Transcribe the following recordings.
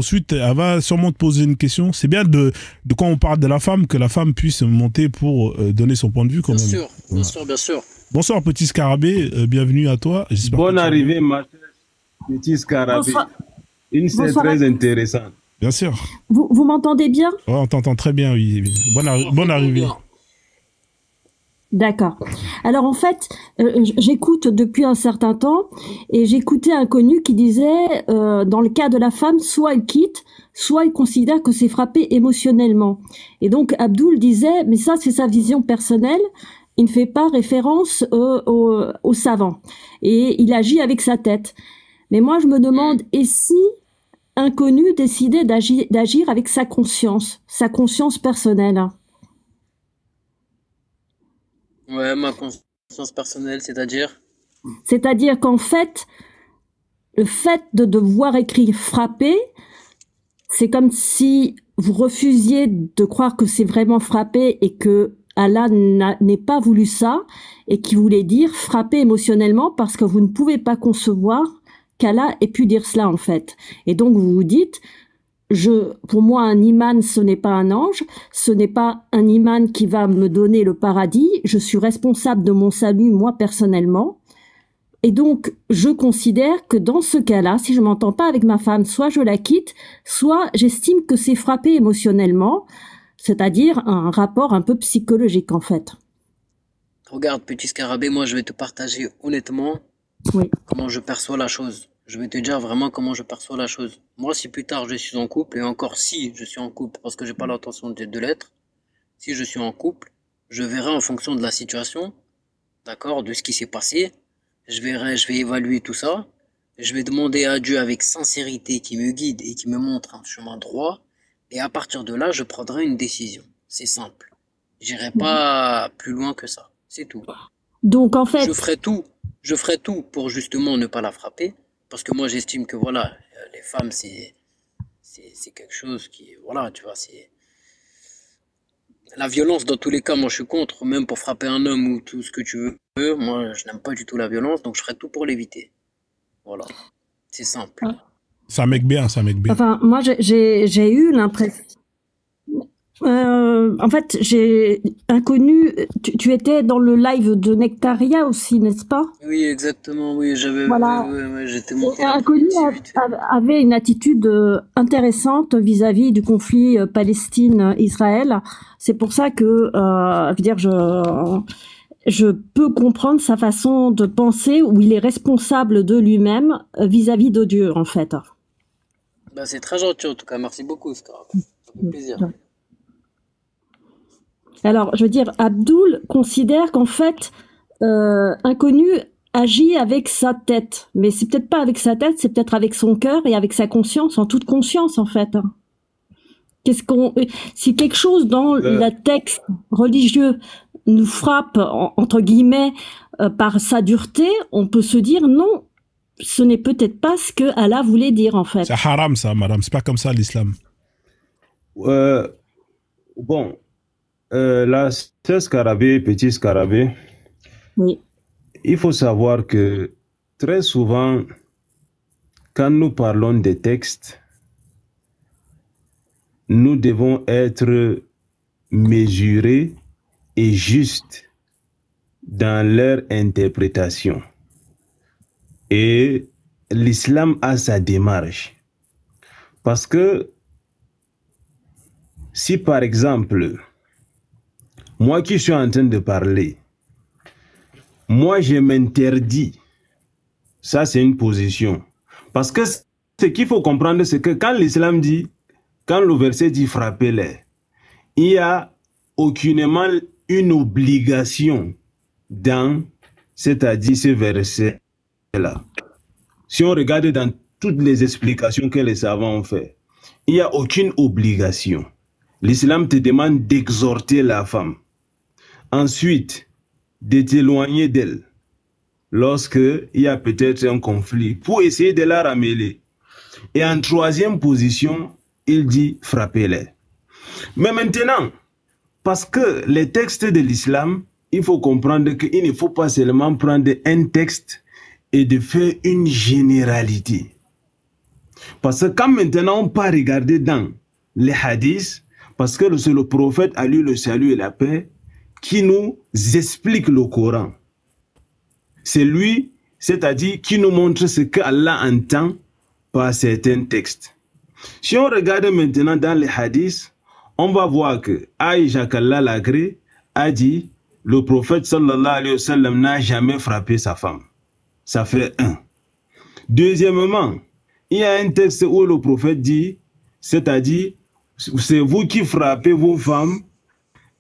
ensuite, elle va sûrement te poser une question. C'est bien de quand on parle de la femme, que la femme puisse monter pour donner son point de vue quand Bien même. sûr, bien Voilà. sûr, bien sûr. Bonsoir petit scarabée, bienvenue à toi. Bonne arrivée, ma chère petit scarabée. Bonsoir. Une c'est Bonsoir à très tous. intéressant. Bien sûr. Vous m'entendez bien? Ouais, on t'entend très bien, oui. Bonne arrivée. D'accord. Alors en fait, j'écoute depuis un certain temps et j'écoutais un connu qui disait, dans le cas de la femme, soit elle quitte, soit elle considère que c'est frappé émotionnellement. Et donc Abdul disait, mais ça c'est sa vision personnelle, il ne fait pas référence aux savants. Et il agit avec sa tête. Mais moi je me demande, et si un connu décidait d'agir avec sa conscience personnelle? Ouais, ma conscience personnelle, c'est-à-dire? C'est-à-dire qu'en fait, le fait de devoir écrire frapper, c'est comme si vous refusiez de croire que c'est vraiment frapper et que Allah n'ait pas voulu ça et qui voulait dire frapper émotionnellement parce que vous ne pouvez pas concevoir qu'Allah ait pu dire cela en fait. Et donc vous vous dites, pour moi, un imam, ce n'est pas un ange, ce n'est pas un imam qui va me donner le paradis, je suis responsable de mon salut, moi, personnellement. Et donc, je considère que dans ce cas-là, si je m'entends pas avec ma femme, soit je la quitte, soit j'estime que c'est frapper émotionnellement, c'est-à-dire un rapport un peu psychologique, en fait. Regarde, petit scarabée, moi, je vais te partager honnêtement Oui. comment je perçois la chose. Je vais te dire vraiment comment je perçois la chose. Moi, si plus tard je suis en couple, et encore si je suis en couple, parce que j'ai pas l'intention de l'être, si je suis en couple, je verrai en fonction de la situation, d'accord, de ce qui s'est passé, je vais évaluer tout ça, je vais demander à Dieu avec sincérité qu'il me guide et qu'il me montre un chemin droit, et à partir de là, je prendrai une décision. C'est simple. J'irai pas plus loin que ça. C'est tout. Donc, en fait, Je ferai tout pour justement ne pas la frapper. Parce que moi, j'estime que voilà, les femmes, c'est quelque chose qui, voilà, tu vois, c'est la violence dans tous les cas. Moi, je suis contre, même pour frapper un homme ou tout ce que tu veux. Moi, je n'aime pas du tout la violence, donc je ferai tout pour l'éviter. Voilà, c'est simple. Ça m'aide bien, ça m'aide bien. enfin, moi, j'ai eu l'impression. En fait, j'ai inconnu. Tu étais dans le live de Nectaria aussi, n'est-ce pas? Oui, exactement. Oui, Voilà. j'étais monté. Inconnu avait une attitude intéressante vis-à-vis du conflit Palestine-Israël. C'est pour ça que, je veux dire, je peux comprendre sa façon de penser où il est responsable de lui-même vis-à-vis de Dieu, en fait. Bah, c'est très gentil en tout cas. Merci beaucoup, Scar. Ça fait plaisir. Alors, je veux dire, Abdul considère qu'en fait, Inconnu agit avec sa tête. Mais c'est peut-être pas avec sa tête, c'est peut-être avec son cœur et avec sa conscience, en toute conscience, en fait. Si quelque chose dans le texte religieux nous frappe, entre guillemets, par sa dureté, on peut se dire non, ce n'est peut-être pas ce que Allah voulait dire, en fait. C'est haram, ça, madame. C'est pas comme ça, l'islam. Bon. La sœur scarabée, petit scarabée, oui. Il faut savoir que très souvent, quand nous parlons des textes, nous devons être mesurés et justes dans leur interprétation. Et l'islam a sa démarche. Parce que si par exemple, moi qui suis en train de parler, moi je m'interdis, ça c'est une position. Parce que ce qu'il faut comprendre, c'est que quand l'islam dit, quand le verset dit frappez-les, il n'y a aucunement une obligation dans, c'est-à-dire ce verset-là. Si on regarde dans toutes les explications que les savants ont fait, il n'y a aucune obligation. L'islam te demande d'exhorter la femme. Ensuite, de t'éloigner d'elle lorsqu'il y a peut-être un conflit pour essayer de la ramêler. Et en troisième position, il dit frappez-les. Mais maintenant, parce que les textes de l'islam, il faut comprendre qu'il ne faut pas seulement prendre un texte et de faire une généralité. Parce que quand maintenant on part regarder dans les hadiths, parce que c'est le prophète, à lui le salut et la paix, qui nous explique le Coran. C'est lui, c'est-à-dire qui nous montre ce qu'Allah entend par certains textes. Si on regarde maintenant dans les hadiths, on va voir que Aïcha qu'Allah l'agrée a dit le prophète sallallahu alayhi wa sallam n'a jamais frappé sa femme. Ça fait un. Deuxièmement, il y a un texte où le prophète dit, c'est-à-dire, c'est vous qui frappez vos femmes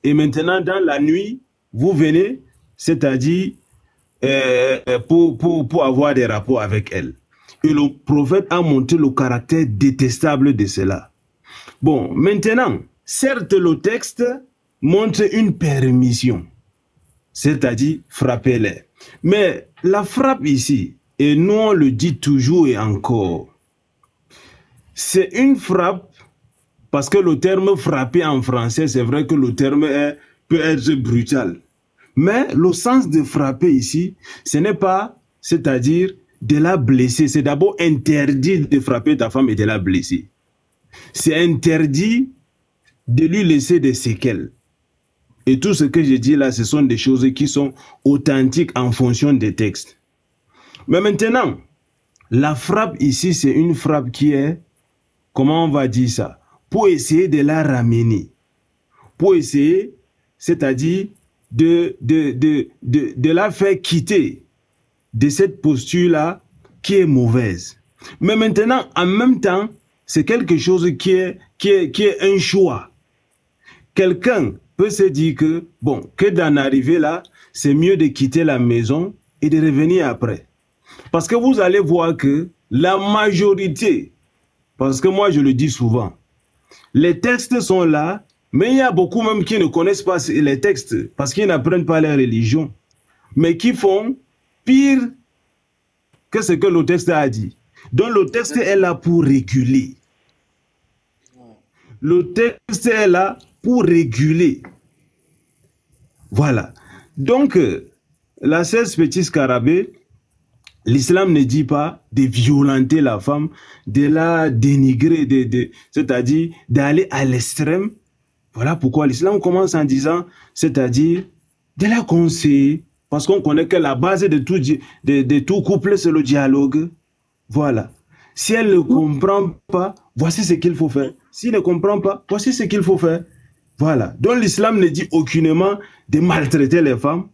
et maintenant dans la nuit, vous venez, c'est-à-dire, pour avoir des rapports avec elles. Et le prophète a montré le caractère détestable de cela. Bon, maintenant, certes, le texte montre une permission, c'est-à-dire frapper-les. Mais la frappe ici, et nous on le dit toujours et encore, c'est une frappe, parce que le terme frapper en français, c'est vrai que le terme peut être brutal. Mais le sens de frapper ici, ce n'est pas, c'est-à-dire de la blesser. C'est d'abord interdit de frapper ta femme et de la blesser. C'est interdit de lui laisser des séquelles. Et tout ce que je dis là, ce sont des choses qui sont authentiques en fonction des textes. Mais maintenant, la frappe ici, c'est une frappe qui est, comment on va dire ça, pour essayer de la ramener. Pour essayer, c'est-à-dire de la faire quitter de cette posture-là qui est mauvaise. Mais maintenant, en même temps, c'est quelque chose qui est un choix. Quelqu'un peut se dire que, bon, que d'en arriver là, c'est mieux de quitter la maison et de revenir après. Parce que vous allez voir que la majorité, parce que moi je le dis souvent, les textes sont là, mais il y a beaucoup même qui ne connaissent pas les textes, parce qu'ils n'apprennent pas la religion, mais qui font pire que ce que le texte a dit. Donc le texte est là pour réguler. Le texte est là pour réguler. Voilà. Donc, la 16 petits scarabées, l'islam ne dit pas de violenter la femme, de la dénigrer, c'est-à-dire d'aller à l'extrême. Voilà pourquoi l'islam commence en disant, c'est-à-dire de la conseiller. Parce qu'on connaît que la base de tout couple, c'est le dialogue. Voilà. Si elle ne comprend pas, voici ce qu'il faut faire. S'il ne comprend pas, voici ce qu'il faut faire. Voilà. Donc l'islam ne dit aucunement de maltraiter les femmes.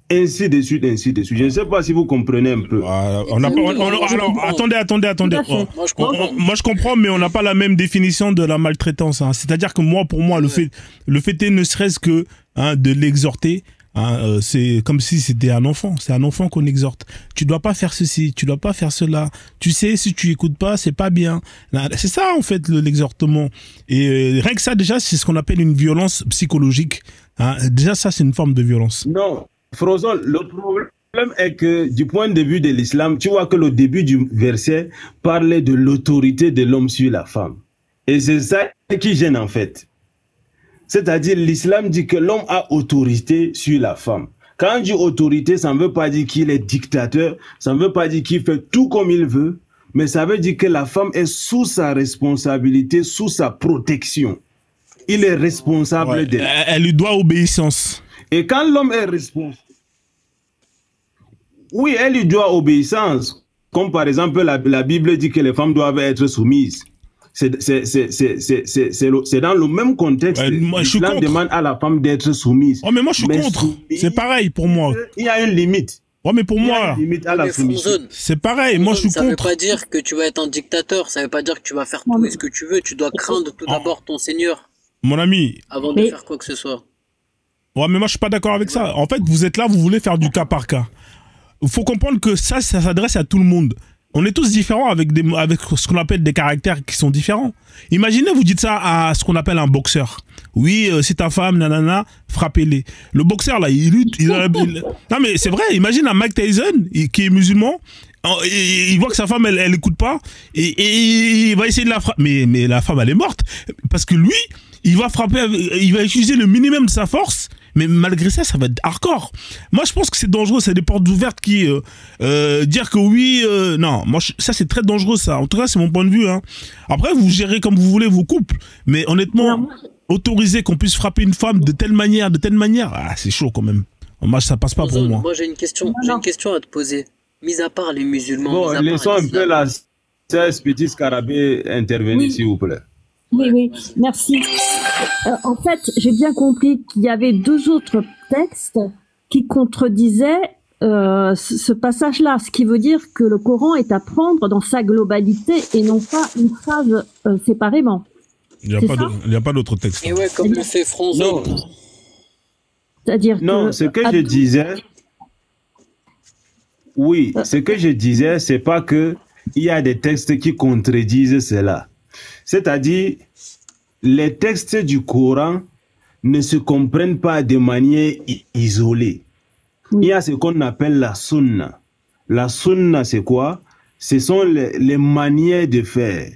Ainsi de suite, ainsi de suite. Je ne sais pas si vous comprenez un peu. Alors, attendez. Moi, je comprends, mais on n'a pas la même définition de la maltraitance. Hein. C'est-à-dire que moi, pour moi, le fait est ne serait-ce que de l'exhorter. C'est comme si c'était un enfant. C'est un enfant qu'on exhorte. Tu dois pas faire ceci, tu dois pas faire cela. Tu sais, si tu écoutes pas, c'est pas bien. C'est ça, en fait, l'exhortement. Et rien que ça, déjà, c'est ce qu'on appelle une violence psychologique. Hein. Déjà, ça, c'est une forme de violence. Non. Frozon, le problème est que du point de vue de l'islam, tu vois que le début du verset parlait de l'autorité de l'homme sur la femme. Et c'est ça qui gêne en fait. C'est-à-dire l'islam dit que l'homme a autorité sur la femme. Quand on dit autorité, ça ne veut pas dire qu'il est dictateur, ça ne veut pas dire qu'il fait tout comme il veut, mais ça veut dire que la femme est sous sa responsabilité, sous sa protection. Il est responsable d'elle. Elle lui doit obéissance. Et quand l'homme est responsable, oui, elle lui doit obéissance. Comme par exemple, la Bible dit que les femmes doivent être soumises. C'est dans le même contexte. L'islam demande à la femme d'être soumise. Oh, mais moi, je suis contre. C'est pareil pour moi. Il y a une limite. Ouais, mais pour moi, c'est pareil. Moi, je suis contre. Ça veut pas dire que tu vas être un dictateur. Ça veut pas dire que tu vas faire tout ce que tu veux. Tu dois craindre tout d'abord ton Seigneur. Mon ami. Avant de faire quoi que ce soit. Ouais, mais moi, je suis pas d'accord avec ça. En fait, vous êtes là, vous voulez faire du cas par cas. Il faut comprendre que ça s'adresse à tout le monde. On est tous différents avec ce qu'on appelle des caractères qui sont différents. Imaginez, vous dites ça à ce qu'on appelle un boxeur. Oui, c'est ta femme, nanana, frappez-les. Le boxeur, là, il lutte. Non, mais c'est vrai, imagine un Mike Tyson qui est musulman. Il voit que sa femme, elle écoute pas. Et il va essayer de la frapper. Mais la femme, elle est morte. Parce que lui, il va frapper, il va utiliser le minimum de sa force. Mais malgré ça, ça va être hardcore. Moi, je pense que c'est dangereux. C'est des portes ouvertes qui dire que oui, non. Moi, ça c'est très dangereux ça. En tout cas, c'est mon point de vue. Hein. Après, vous gérez comme vous voulez vos couples, mais honnêtement, autoriser qu'on puisse frapper une femme de telle manière, c'est chaud quand même. Moi, ça passe pas pour moi. Moi, j'ai une question à te poser. Mis à part les musulmans. Bon, laissons un peu la 16 petits scarabées intervenir, s'il vous plaît. Oui, merci. En fait, j'ai bien compris qu'il y avait 2 autres textes qui contredisaient ce passage-là, ce qui veut dire que le Coran est à prendre dans sa globalité et non pas une phrase séparément. Il n'y a pas d'autre texte. Et ouais, comme le fait Franzo. C'est-à-dire non, ce que je disais... Oui, ce que je disais, c'est pas que il y a des textes qui contredisent cela. C'est-à-dire, les textes du Coran ne se comprennent pas de manière isolée. Oui. Il y a ce qu'on appelle la sunna. La sunna, c'est quoi? Ce sont les manières de faire,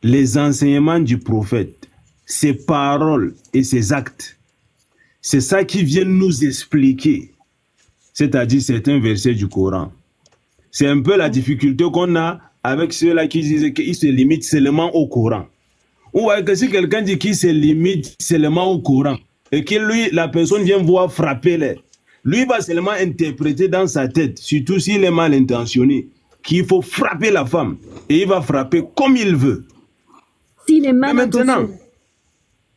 les enseignements du prophète, ses paroles et ses actes. C'est ça qui vient nous expliquer. C'est-à-dire certains versets du Coran. C'est un peu la difficulté qu'on a avec ceux-là qui disent qu'ils se limitent seulement au Coran. Ou que si quelqu'un dit qu'il se limite seulement au Coran et que lui, la personne vient voir frapper les, lui va seulement interpréter dans sa tête, surtout s'il est mal intentionné, qu'il faut frapper la femme et il va frapper comme il veut. S'il est mal intentionné. Maintenant,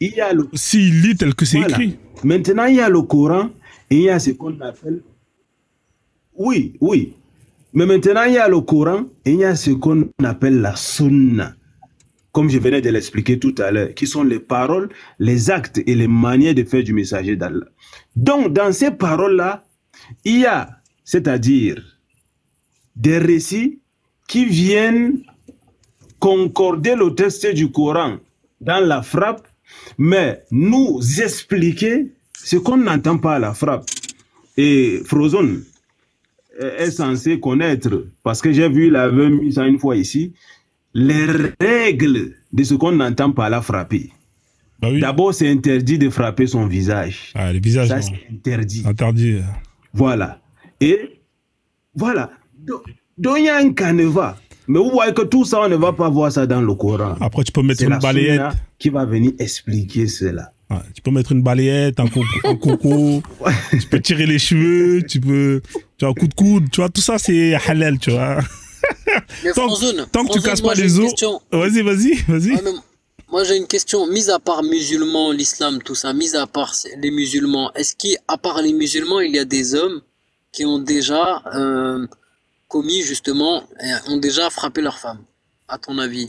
il y a le... S'il lit tel que c'est écrit. Maintenant, il y a le Coran et il y a ce qu'on appelle... Oui. Mais maintenant, il y a le Coran et il y a ce qu'on appelle la sunna. Comme je venais de l'expliquer tout à l'heure, qui sont les paroles, les actes et les manières de faire du messager d'Allah. Donc, dans ces paroles-là, il y a, c'est-à-dire, des récits qui viennent concorder le texte du Coran dans la frappe, mais nous expliquer ce qu'on n'entend pas à la frappe. Et Frozone est censé connaître, parce que j'ai vu, il avait mis ça une fois ici, les règles de ce qu'on n'entend pas la frapper. Bah oui. D'abord, c'est interdit de frapper son visage. Ah, le visage, ça, c'est interdit. Interdit. Voilà. Et voilà. Donc, il y a un canevas. Mais vous voyez que tout ça, on ne va pas voir ça dans le Coran. Après, tu peux mettre une balayette. Qui va venir expliquer cela. Ouais, tu peux mettre une balayette, un coco, tu peux tirer les cheveux, tu as un coup de coude, tu vois, tout ça c'est halal, tu vois. Tant que tu casses pas les os. Vas-y. Moi j'ai une question, mis à part musulmans, l'islam, tout ça, mis à part les musulmans, est-ce qu'à part les musulmans, il y a des hommes qui ont déjà commis justement, ont déjà frappé leur femme, à ton avis?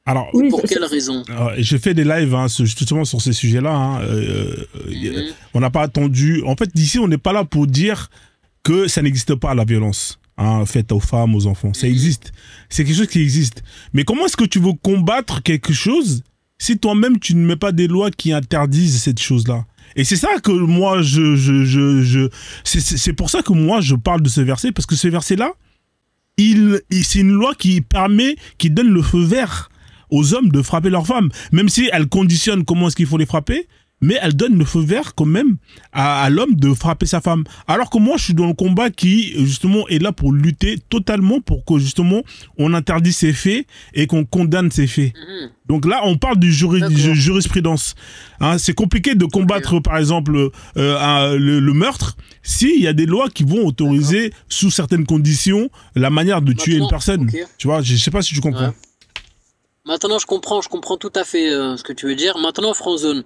Alors, oui, pour quelle raison? Je fais des lives justement sur ces sujets-là. On n'a pas attendu. En fait, d'ici, on n'est pas là pour dire que ça n'existe pas, la violence faite aux femmes, aux enfants. Ça existe. C'est quelque chose qui existe. Mais comment est-ce que tu veux combattre quelque chose si toi-même, tu ne mets pas des lois qui interdisent cette chose-là? Et c'est ça que moi, c'est pour ça que moi, je parle de ce verset, parce que ce verset-là, c'est une loi qui donne le feu vert aux hommes de frapper leurs femmes, même si elle conditionne comment est-ce qu'il faut les frapper, mais elle donne le feu vert quand même à l'homme de frapper sa femme. Alors que moi, je suis dans le combat qui, justement, est là pour lutter totalement pour que, justement, on interdit ces faits et qu'on condamne ces faits. Donc là, on parle de jurisprudence. C'est compliqué de combattre, par exemple, le meurtre s'il y a des lois qui vont autoriser, sous certaines conditions, la manière de tuer une personne. Tu vois, je sais pas si tu comprends. Ouais. Maintenant, je comprends tout à fait ce que tu veux dire. Maintenant, Franzone,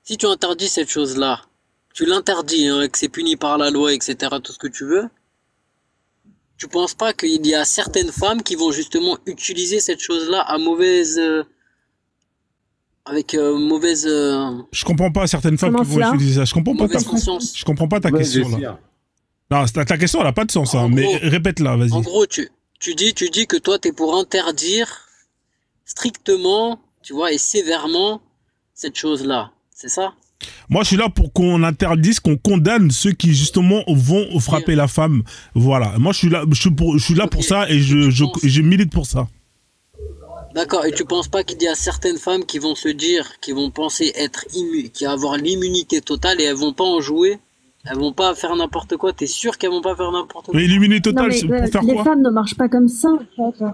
si tu interdis cette chose-là, tu l'interdis, que c'est puni par la loi, etc., tout ce que tu veux, tu penses pas qu'il y a certaines femmes qui vont justement utiliser cette chose-là à mauvaise... Je comprends pas certaines femmes qui vont utiliser ça. Je comprends pas ta question, là. Non, ta question, elle n'a pas de sens, mais répète-la, vas-y. En gros, tu dis que toi, tu es pour interdire strictement, tu vois, et sévèrement cette chose-là, c'est ça? Moi, je suis là pour qu'on interdise, qu'on condamne ceux qui, justement, vont frapper la femme. Voilà. Moi, je suis là pour ça et je milite pour ça. D'accord, et tu penses pas qu'il y a certaines femmes qui vont se dire, qui vont penser être qui vont avoir l'immunité totale et elles vont pas en jouer? Elles vont pas faire n'importe quoi? T'es sûr qu'elles vont pas faire n'importe quoi? Mais l'immunité Non, totale, mais c'est pour faire les quoi? femmes ne marchent pas comme ça, en fait.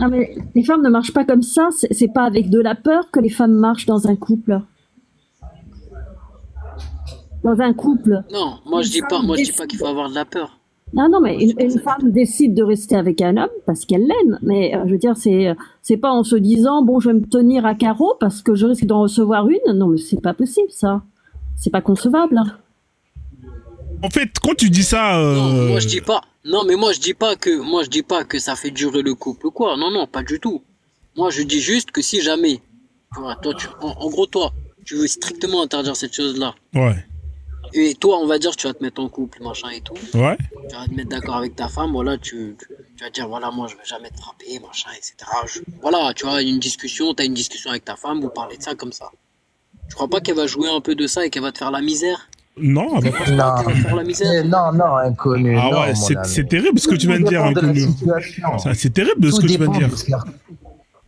Non, mais les femmes ne marchent pas comme ça. C'est pas avec de la peur que les femmes marchent dans un couple. Dans un couple. Non, moi je dis pas qu'il faut avoir de la peur. Non, non, mais une femme décide de rester avec un homme parce qu'elle l'aime. Mais je veux dire, c'est pas en se disant bon, je vais me tenir à carreau parce que je risque d'en recevoir une. Non, mais c'est pas possible, ça. C'est pas concevable. Hein. En fait, quand tu dis ça, Non, moi je dis pas. Non, mais moi je dis pas que ça fait durer le couple ou quoi. Non, non, pas du tout. Moi je dis juste que si jamais, tu vois, toi, en gros toi, tu veux strictement interdire cette chose-là. ouais, Et toi, on va dire, tu vas te mettre en couple, machin et tout. ouais. Tu vas te mettre d'accord avec ta femme, voilà, tu vas dire, voilà, moi, je vais jamais te frapper, machin, etc. Voilà, tu vois, t'as une discussion avec ta femme, vous parlez de ça comme ça. Tu crois pas qu'elle va jouer un peu de ça et qu'elle va te faire la misère? Non, elle va pas. Elle va te Non, faire la misère? non, non, inconnu. Ah non, ouais, mon ami. c'est terrible ce que tu viens de dire, Tout dépend de la inconnu. situation. C'est terrible de ce Tout que tu viens de dépend dire. des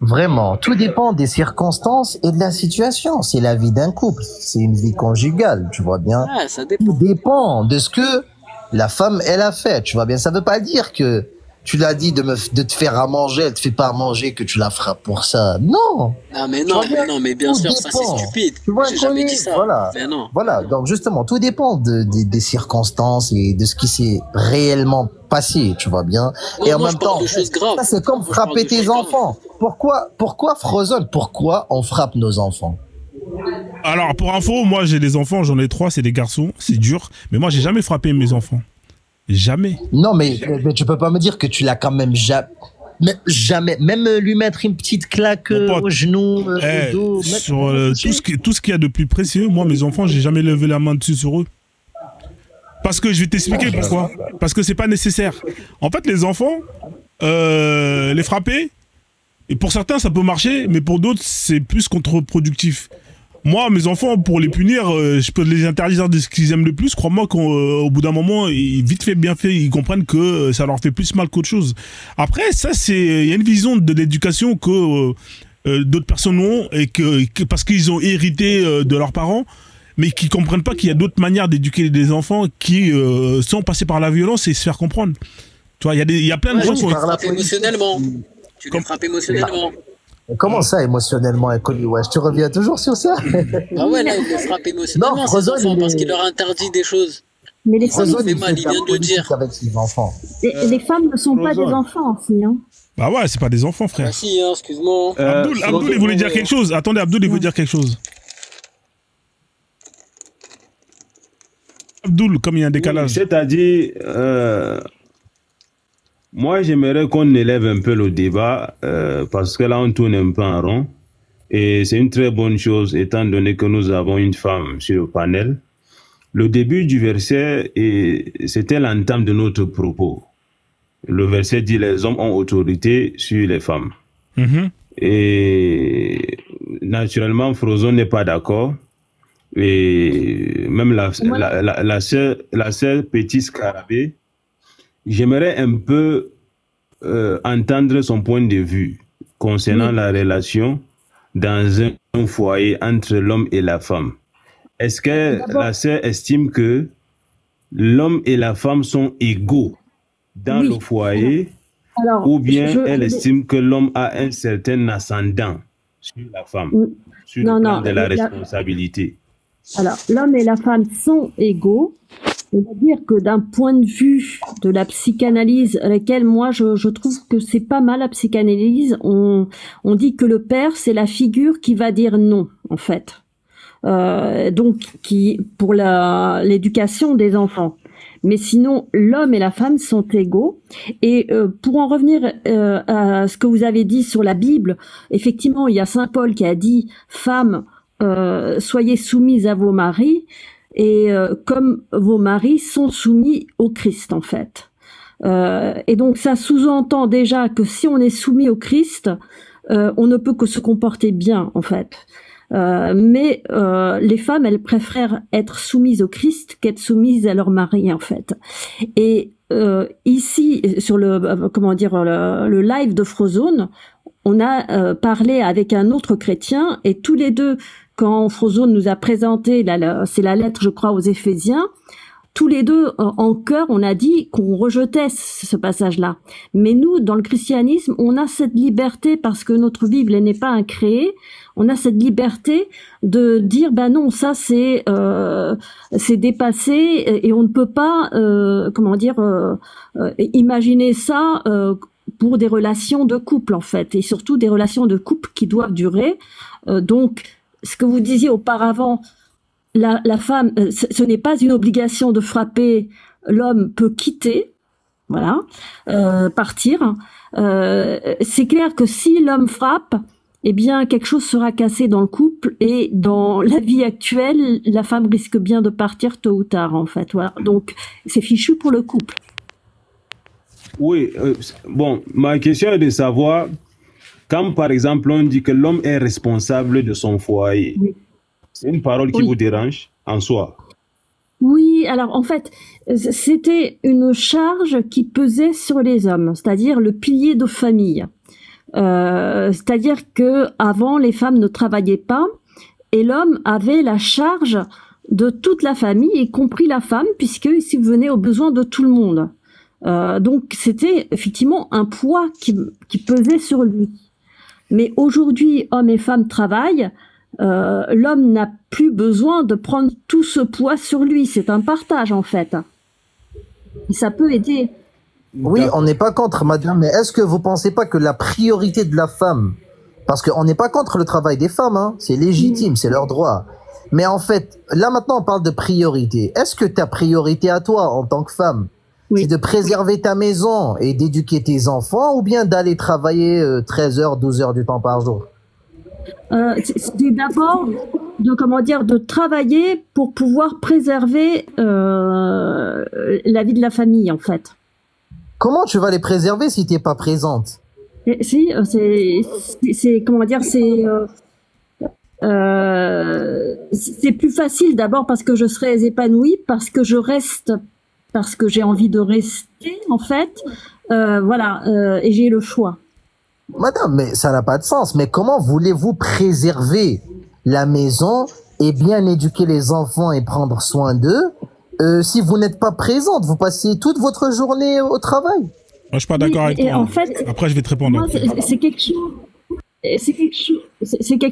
Vraiment, tout dépend des circonstances et de la situation. C'est la vie d'un couple, c'est une vie conjugale, tu vois bien. Ouais, ça Tout dépend. dépend de ce que la femme, elle a fait, tu vois bien. Ça veut pas dire que tu l'as dit de te faire à manger, elle te fait pas à manger, que tu la frappes pour ça. Non. Ah, mais Tu non, vois bien, mais bien tout sûr, ça c'est dépend. stupide. Tu vois, J'ai jamais inconnu, dit ça. voilà. Mais non. Voilà, donc justement, tout dépend des circonstances et de ce qui s'est réellement passé, tu vois bien. Non, Et en moi, je même parle temps, de choses graves. ça c'est comme Moi, je parle frapper de choses tes graves. enfants. Pourquoi Frozen, pourquoi on frappe nos enfants? Alors, pour info, moi j'ai des enfants, j'en ai 3, c'est des garçons, c'est dur. Mais moi j'ai jamais frappé mes enfants. Jamais. Non, mais tu peux pas me dire que tu l'as quand même jamais, même lui mettre une petite claque Mon pote, au genou, Eh, au dos. sur tout ce qu'il y a de plus précieux, moi mes enfants, j'ai jamais levé la main dessus sur eux. Parce que je vais t'expliquer pourquoi. Parce que c'est pas nécessaire. En fait, les enfants, les frapper, et pour certains ça peut marcher, mais pour d'autres c'est plus contre-productif. Moi, mes enfants, pour les punir, je peux les interdire de ce qu'ils aiment le plus. Crois-moi qu'au bout d'un moment, vite fait, bien fait, ils comprennent que ça leur fait plus mal qu'autre chose. Après, ça, il y a une vision de l'éducation que d'autres personnes ont, et parce qu'ils ont hérité de leurs parents, mais qui comprennent pas qu'il y a d'autres manières d'éduquer des enfants qui sont passés par la violence et se faire comprendre. Tu vois, il y a plein de gens qui Tu ont... les frappes émotionnellement. Tu les frappes émotionnellement. Comment ça, émotionnellement inconnu? Ouais, tu reviens toujours sur ça? Ah ouais, là, il les frappe émotionnellement, Non, ces Frozen, enfants, il parce est- qu'il leur interdit des choses. Mais les Ça femmes, nous fait il mal, fait il vient de le politique dire. avec ses enfants. les femmes ne sont pas des enfants aussi. Hein. Bah ouais, c'est pas des enfants, Ah frère. si, hein, excuse-moi. Abdoul, il voulait dire quelque chose. Attendez, Abdoul, il veut dire quelque chose. Abdoul, comme il y a un décalage. C'est-à-dire, moi, j'aimerais qu'on élève un peu le débat parce que là, on tourne un peu en rond. Et c'est une très bonne chose étant donné que nous avons une femme sur le panel. Le début du verset, c'était l'entame de notre propos. Le verset dit « Les hommes ont autorité sur les femmes Mhm. ». Et naturellement, Frozen n'est pas d'accord. Et même la sœur Petit Scarabée, j'aimerais un peu entendre son point de vue concernant la relation dans un foyer entre l'homme et la femme. Est-ce que la sœur estime que l'homme et la femme sont égaux dans Oui. le foyer, Alors, ou bien elle estime que l'homme a un certain ascendant sur la femme, sur Non, le plan non, de la la- responsabilité? Alors, l'homme et la femme sont égaux. C'est-à-dire que d'un point de vue de la psychanalyse, à laquelle moi je trouve que c'est pas mal la psychanalyse, on dit que le père c'est la figure qui va dire non en fait. Donc qui pour l'éducation des enfants. Mais sinon, l'homme et la femme sont égaux. Et pour en revenir à ce que vous avez dit sur la Bible, effectivement, il y a Saint Paul qui a dit « Femmes, soyez soumises à vos maris ». Et comme vos maris sont soumis au Christ en fait. Et donc ça sous-entend déjà que si on est soumis au Christ, on ne peut que se comporter bien en fait. Mais les femmes, elles préfèrent être soumises au Christ qu'être soumises à leur mari en fait. Et ici sur le live de Frozone, on a parlé avec un autre chrétien et tous les deux, quand Frozone nous a présenté, c'est la lettre, je crois, aux Éphésiens, tous les deux, en cœur, on a dit qu'on rejetait ce passage-là. Mais nous, dans le christianisme, on a cette liberté, parce que notre Bible elle n'est pas incréée, on a cette liberté de dire, ben non, ça c'est dépassé et on ne peut pas, imaginer ça pour des relations de couple, en fait, et surtout des relations de couple qui doivent durer. Donc, ce que vous disiez auparavant, la femme, ce n'est pas une obligation de frapper, l'homme peut quitter, voilà, partir. C'est clair que si l'homme frappe, eh bien quelque chose sera cassé dans le couple, et dans la vie actuelle, la femme risque bien de partir tôt ou tard, en fait. Voilà. Donc c'est fichu pour le couple. Oui, bon, ma question est de savoir, quand par exemple on dit que l'homme est responsable de son foyer, oui. C'est une parole qui vous dérange en soi? Oui, alors en fait, c'était une charge qui pesait sur les hommes, c'est-à-dire le pilier de famille. C'est-à-dire que avant, les femmes ne travaillaient pas et l'homme avait la charge de toute la famille, y compris la femme, puisqu'il subvenait aux besoins de tout le monde. Donc c'était effectivement un poids qui pesait sur lui. Mais aujourd'hui, hommes et femmes travaillent. L'homme n'a plus besoin de prendre tout ce poids sur lui. C'est un partage, en fait. Ça peut aider. Oui, on n'est pas contre, madame, mais est-ce que vous pensez pas que la priorité de la femme, parce qu'on n'est pas contre le travail des femmes, hein, c'est légitime, c'est leur droit. Mais en fait, là maintenant on parle de priorité. Est-ce que ta priorité à toi, en tant que femme, c'est de préserver ta maison et d'éduquer tes enfants, ou bien d'aller travailler 13 heures, 12 heures du temps par jour? C'est d'abord de travailler pour pouvoir préserver la vie de la famille, en fait. Comment tu vas les préserver si t'es pas présente? Si, c'est plus facile d'abord parce que je serai épanouie, parce que je reste, parce que j'ai envie de rester, en fait. Et j'ai le choix. Madame, mais ça n'a pas de sens. Mais comment voulez-vous préserver la maison et bien éduquer les enfants et prendre soin d'eux si vous n'êtes pas présente? Vous passez toute votre journée au travail. Moi, je suis pas d'accord avec toi. En fait, après, je vais te répondre. C'est quelque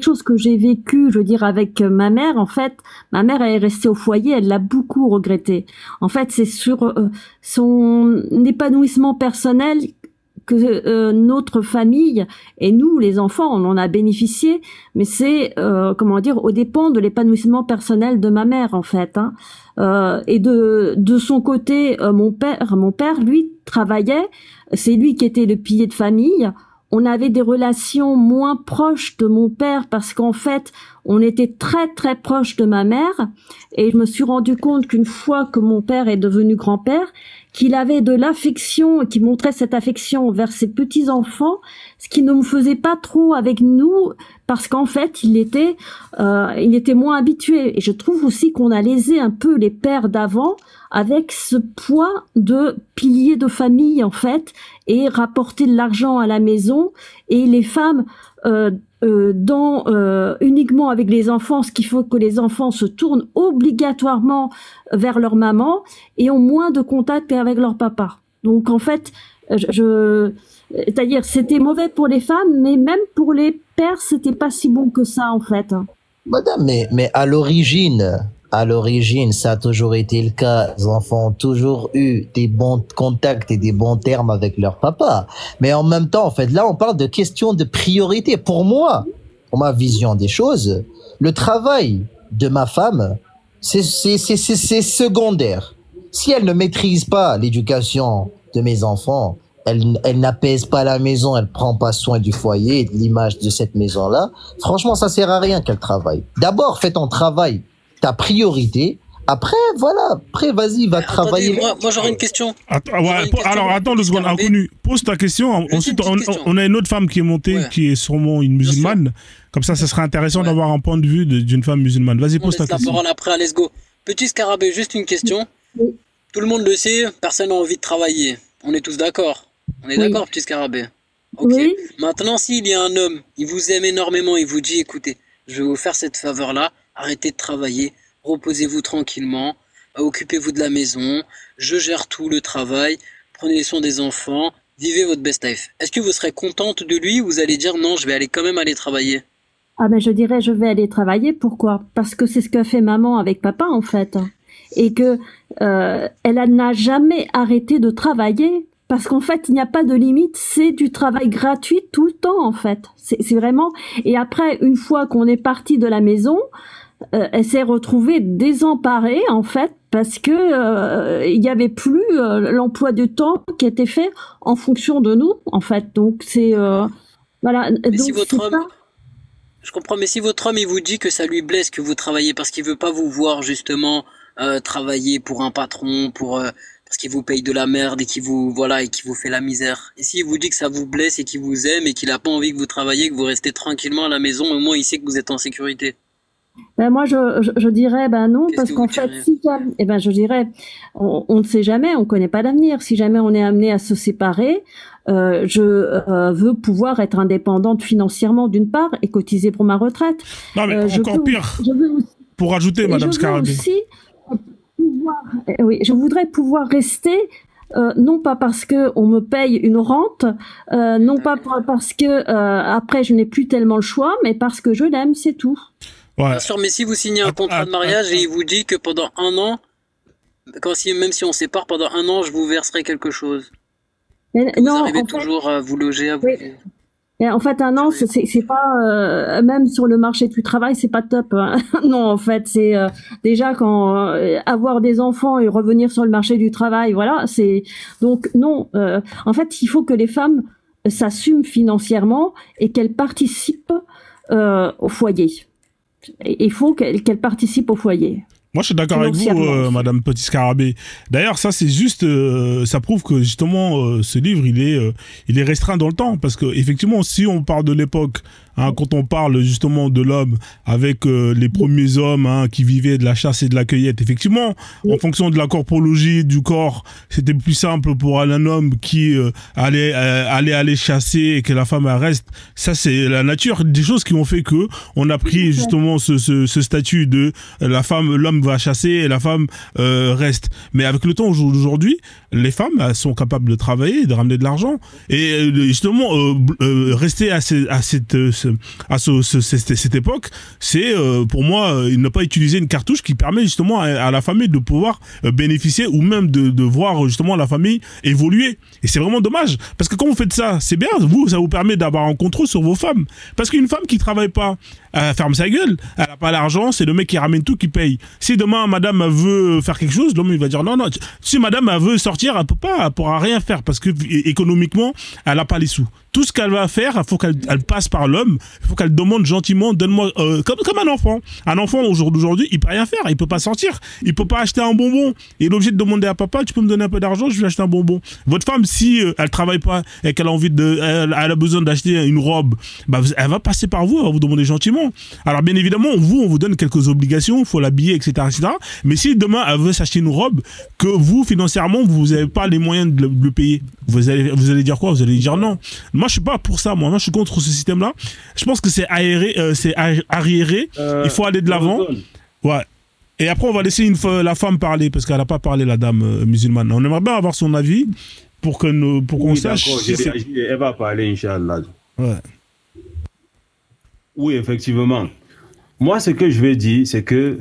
chose que j'ai vécu, je veux dire, avec ma mère. En fait, ma mère, elle est restée au foyer, elle l'a beaucoup regretté. En fait, c'est sur son épanouissement personnel que notre famille et nous, les enfants, on en a bénéficié, mais c'est aux dépens de l'épanouissement personnel de ma mère, en fait. Et de son côté, mon père, lui, travaillait. C'est lui qui était le pilier de famille. On avait des relations moins proches de mon père parce qu'en fait, on était très très proches de ma mère. Et je me suis rendu compte qu'une fois que mon père est devenu grand-père, qu'il avait de l'affection, qu'il montrait cette affection vers ses petits-enfants, ce qui ne me faisait pas trop avec nous, parce qu'en fait, il était moins habitué. Et je trouve aussi qu'on a lésé un peu les pères d'avant avec ce poids de pilier de famille, en fait, et rapporter de l'argent à la maison, et les femmes uniquement avec les enfants, ce qui faut que les enfants se tournent obligatoirement vers leur maman et ont moins de contact avec leur papa. Donc en fait, c'est-à-dire c'était mauvais pour les femmes, mais même pour les pères, c'était pas si bon que ça, en fait. Madame, mais à l'origine, ça a toujours été le cas. Les enfants ont toujours eu des bons contacts et des bons termes avec leur papa. Mais en même temps, en fait, là, on parle de question de priorité. Pour moi, pour ma vision des choses, le travail de ma femme, c'est secondaire. Si elle ne maîtrise pas l'éducation de mes enfants, elle n'apaise pas la maison, elle prend pas soin du foyer et de l'image de cette maison-là, franchement, ça sert à rien qu'elle travaille. D'abord, fais ton travail, ta priorité. Après, voilà. Après, vas-y, va travailler. Moi j'aurais une question. Attends 2 secondes, inconnu. Pose ta question. Ensuite, on a une autre femme qui est montée, qui est sûrement une musulmane. Comme ça serait intéressant d'avoir un point de vue d'une femme musulmane. Vas-y, pose ta question. La parole après, let's go. Petit Scarabée, juste une question. Tout le monde le sait, personne n'a envie de travailler. On est tous d'accord. On est d'accord, petit Scarabée? Ok. Oui. Maintenant, s'il y a un homme, il vous aime énormément, il vous dit, écoutez, je vais vous faire cette faveur-là, arrêtez de travailler, reposez-vous tranquillement, occupez-vous de la maison, je gère tout le travail, prenez soin des enfants, vivez votre best life. Est-ce que vous serez contente de lui ou vous allez dire non, je vais aller quand même aller travailler? Ah ben je dirais je vais aller travailler. Pourquoi? Parce que c'est ce qu'a fait maman avec papa en fait, et que elle n'a jamais arrêté de travailler parce qu'en fait il n'y a pas de limite. C'est du travail gratuit tout le temps en fait. C'est vraiment. Et après une fois qu'on est parti de la maison, elle s'est retrouvée désemparée en fait parce que il y avait plus l'emploi du temps qui était fait en fonction de nous en fait. Donc c'est voilà. Mais Donc si votre c'est homme, ça. je comprends, mais si votre homme il vous dit que ça lui blesse que vous travaillez parce qu'il veut pas vous voir justement travailler pour un patron, parce qu'il vous paye de la merde et qu'il vous voilà et qu'il vous fait la misère. Et s'il vous dit que ça vous blesse et qu'il vous aime et qu'il a pas envie que vous travailliez, que vous restez tranquillement à la maison, au moins il sait que vous êtes en sécurité. Ben moi, je dirais ben non, Qu'est-ce parce que qu'en vous fait, diriez? si jamais, eh ben je dirais, on ne sait jamais, on connaît pas l'avenir. Si jamais on est amené à se séparer, je veux pouvoir être indépendante financièrement d'une part et cotiser pour ma retraite. Non, mais Je encore veux, pire, je veux aussi, pour rajouter, et je Madame veux Scarabée. aussi pouvoir, oui, je voudrais pouvoir rester. Non pas parce que on me paye une rente, non pas parce que après je n'ai plus tellement le choix, mais parce que je l'aime, c'est tout. Ouais. Bien sûr, mais si vous signez un contrat de mariage et il vous dit que pendant un an, même si on sépare pendant un an, je vous verserai quelque chose. Mais Que vous non, arrivez en fait, toujours à vous loger, à vous oui. vivre. Et en fait, un an, c'est pas même sur le marché du travail, c'est pas top. Hein. Non, en fait, c'est déjà quand avoir des enfants et revenir sur le marché du travail, voilà, c'est donc non. En fait, il faut que les femmes s'assument financièrement et qu'elles participent au foyer. Il faut qu'elles participent au foyer. Moi, je suis d'accord avec vous, Financièrement. Madame Petit Scarabée. D'ailleurs, ça, c'est juste, ça prouve que justement, ce livre, il est restreint dans le temps, parce que effectivement, si on parle de l'époque, hein, quand on parle justement de l'homme avec les premiers hommes qui vivaient de la chasse et de la cueillette, effectivement, en fonction de la corpologie du corps, c'était plus simple pour un homme qui allait chasser et que la femme elle reste. Ça, c'est la nature des choses qui ont fait que on a pris justement ce statut de la femme, l'homme va chasser et la femme reste. Mais avec le temps aujourd'hui, les femmes elles sont capables de travailler, de ramener de l'argent et justement rester à cette époque, c'est pour moi ne pas utiliser une cartouche qui permet justement à la famille de pouvoir bénéficier ou même de voir justement la famille évoluer. Et c'est vraiment dommage parce que quand vous faites ça, c'est bien, ça vous permet d'avoir un contrôle sur vos femmes. Parce qu'une femme qui travaille pas, elle ferme sa gueule, elle a pas l'argent, c'est le mec qui ramène tout qui paye. Si demain madame elle veut faire quelque chose, l'homme il va dire non. Si madame elle veut sortir, elle peut pas, elle pourra rien faire parce que économiquement elle a pas les sous. Tout ce qu'elle va faire, il faut qu'elle passe par l'homme, il faut qu'elle demande gentiment, donne-moi, comme un enfant. Un enfant aujourd'hui, il peut rien faire, il peut pas sortir, il peut pas acheter un bonbon. Il est obligé de demander à papa, tu peux me donner un peu d'argent, je vais acheter un bonbon. Votre femme, si elle travaille pas et qu'elle a envie elle a besoin d'acheter une robe, bah elle va passer par vous, elle va vous demander gentiment. Alors bien évidemment, on vous donne quelques obligations, il faut l'habiller, etc., etc. Mais si demain elle veut s'acheter une robe que vous financièrement vous n'avez pas les moyens de le payer, vous allez dire quoi? Vous allez dire non. Moi, je suis pas pour ça. Moi, je suis contre ce système-là. Je pense que c'est arriéré. Il faut aller de l'avant. Ouais. Et après, on va laisser la femme parler parce qu'elle n'a pas parlé, la dame musulmane. On aimerait bien avoir son avis pour qu'on sache. Elle va parler, Inch'Allah. Ouais. Oui, effectivement. Moi, ce que je vais dire, c'est que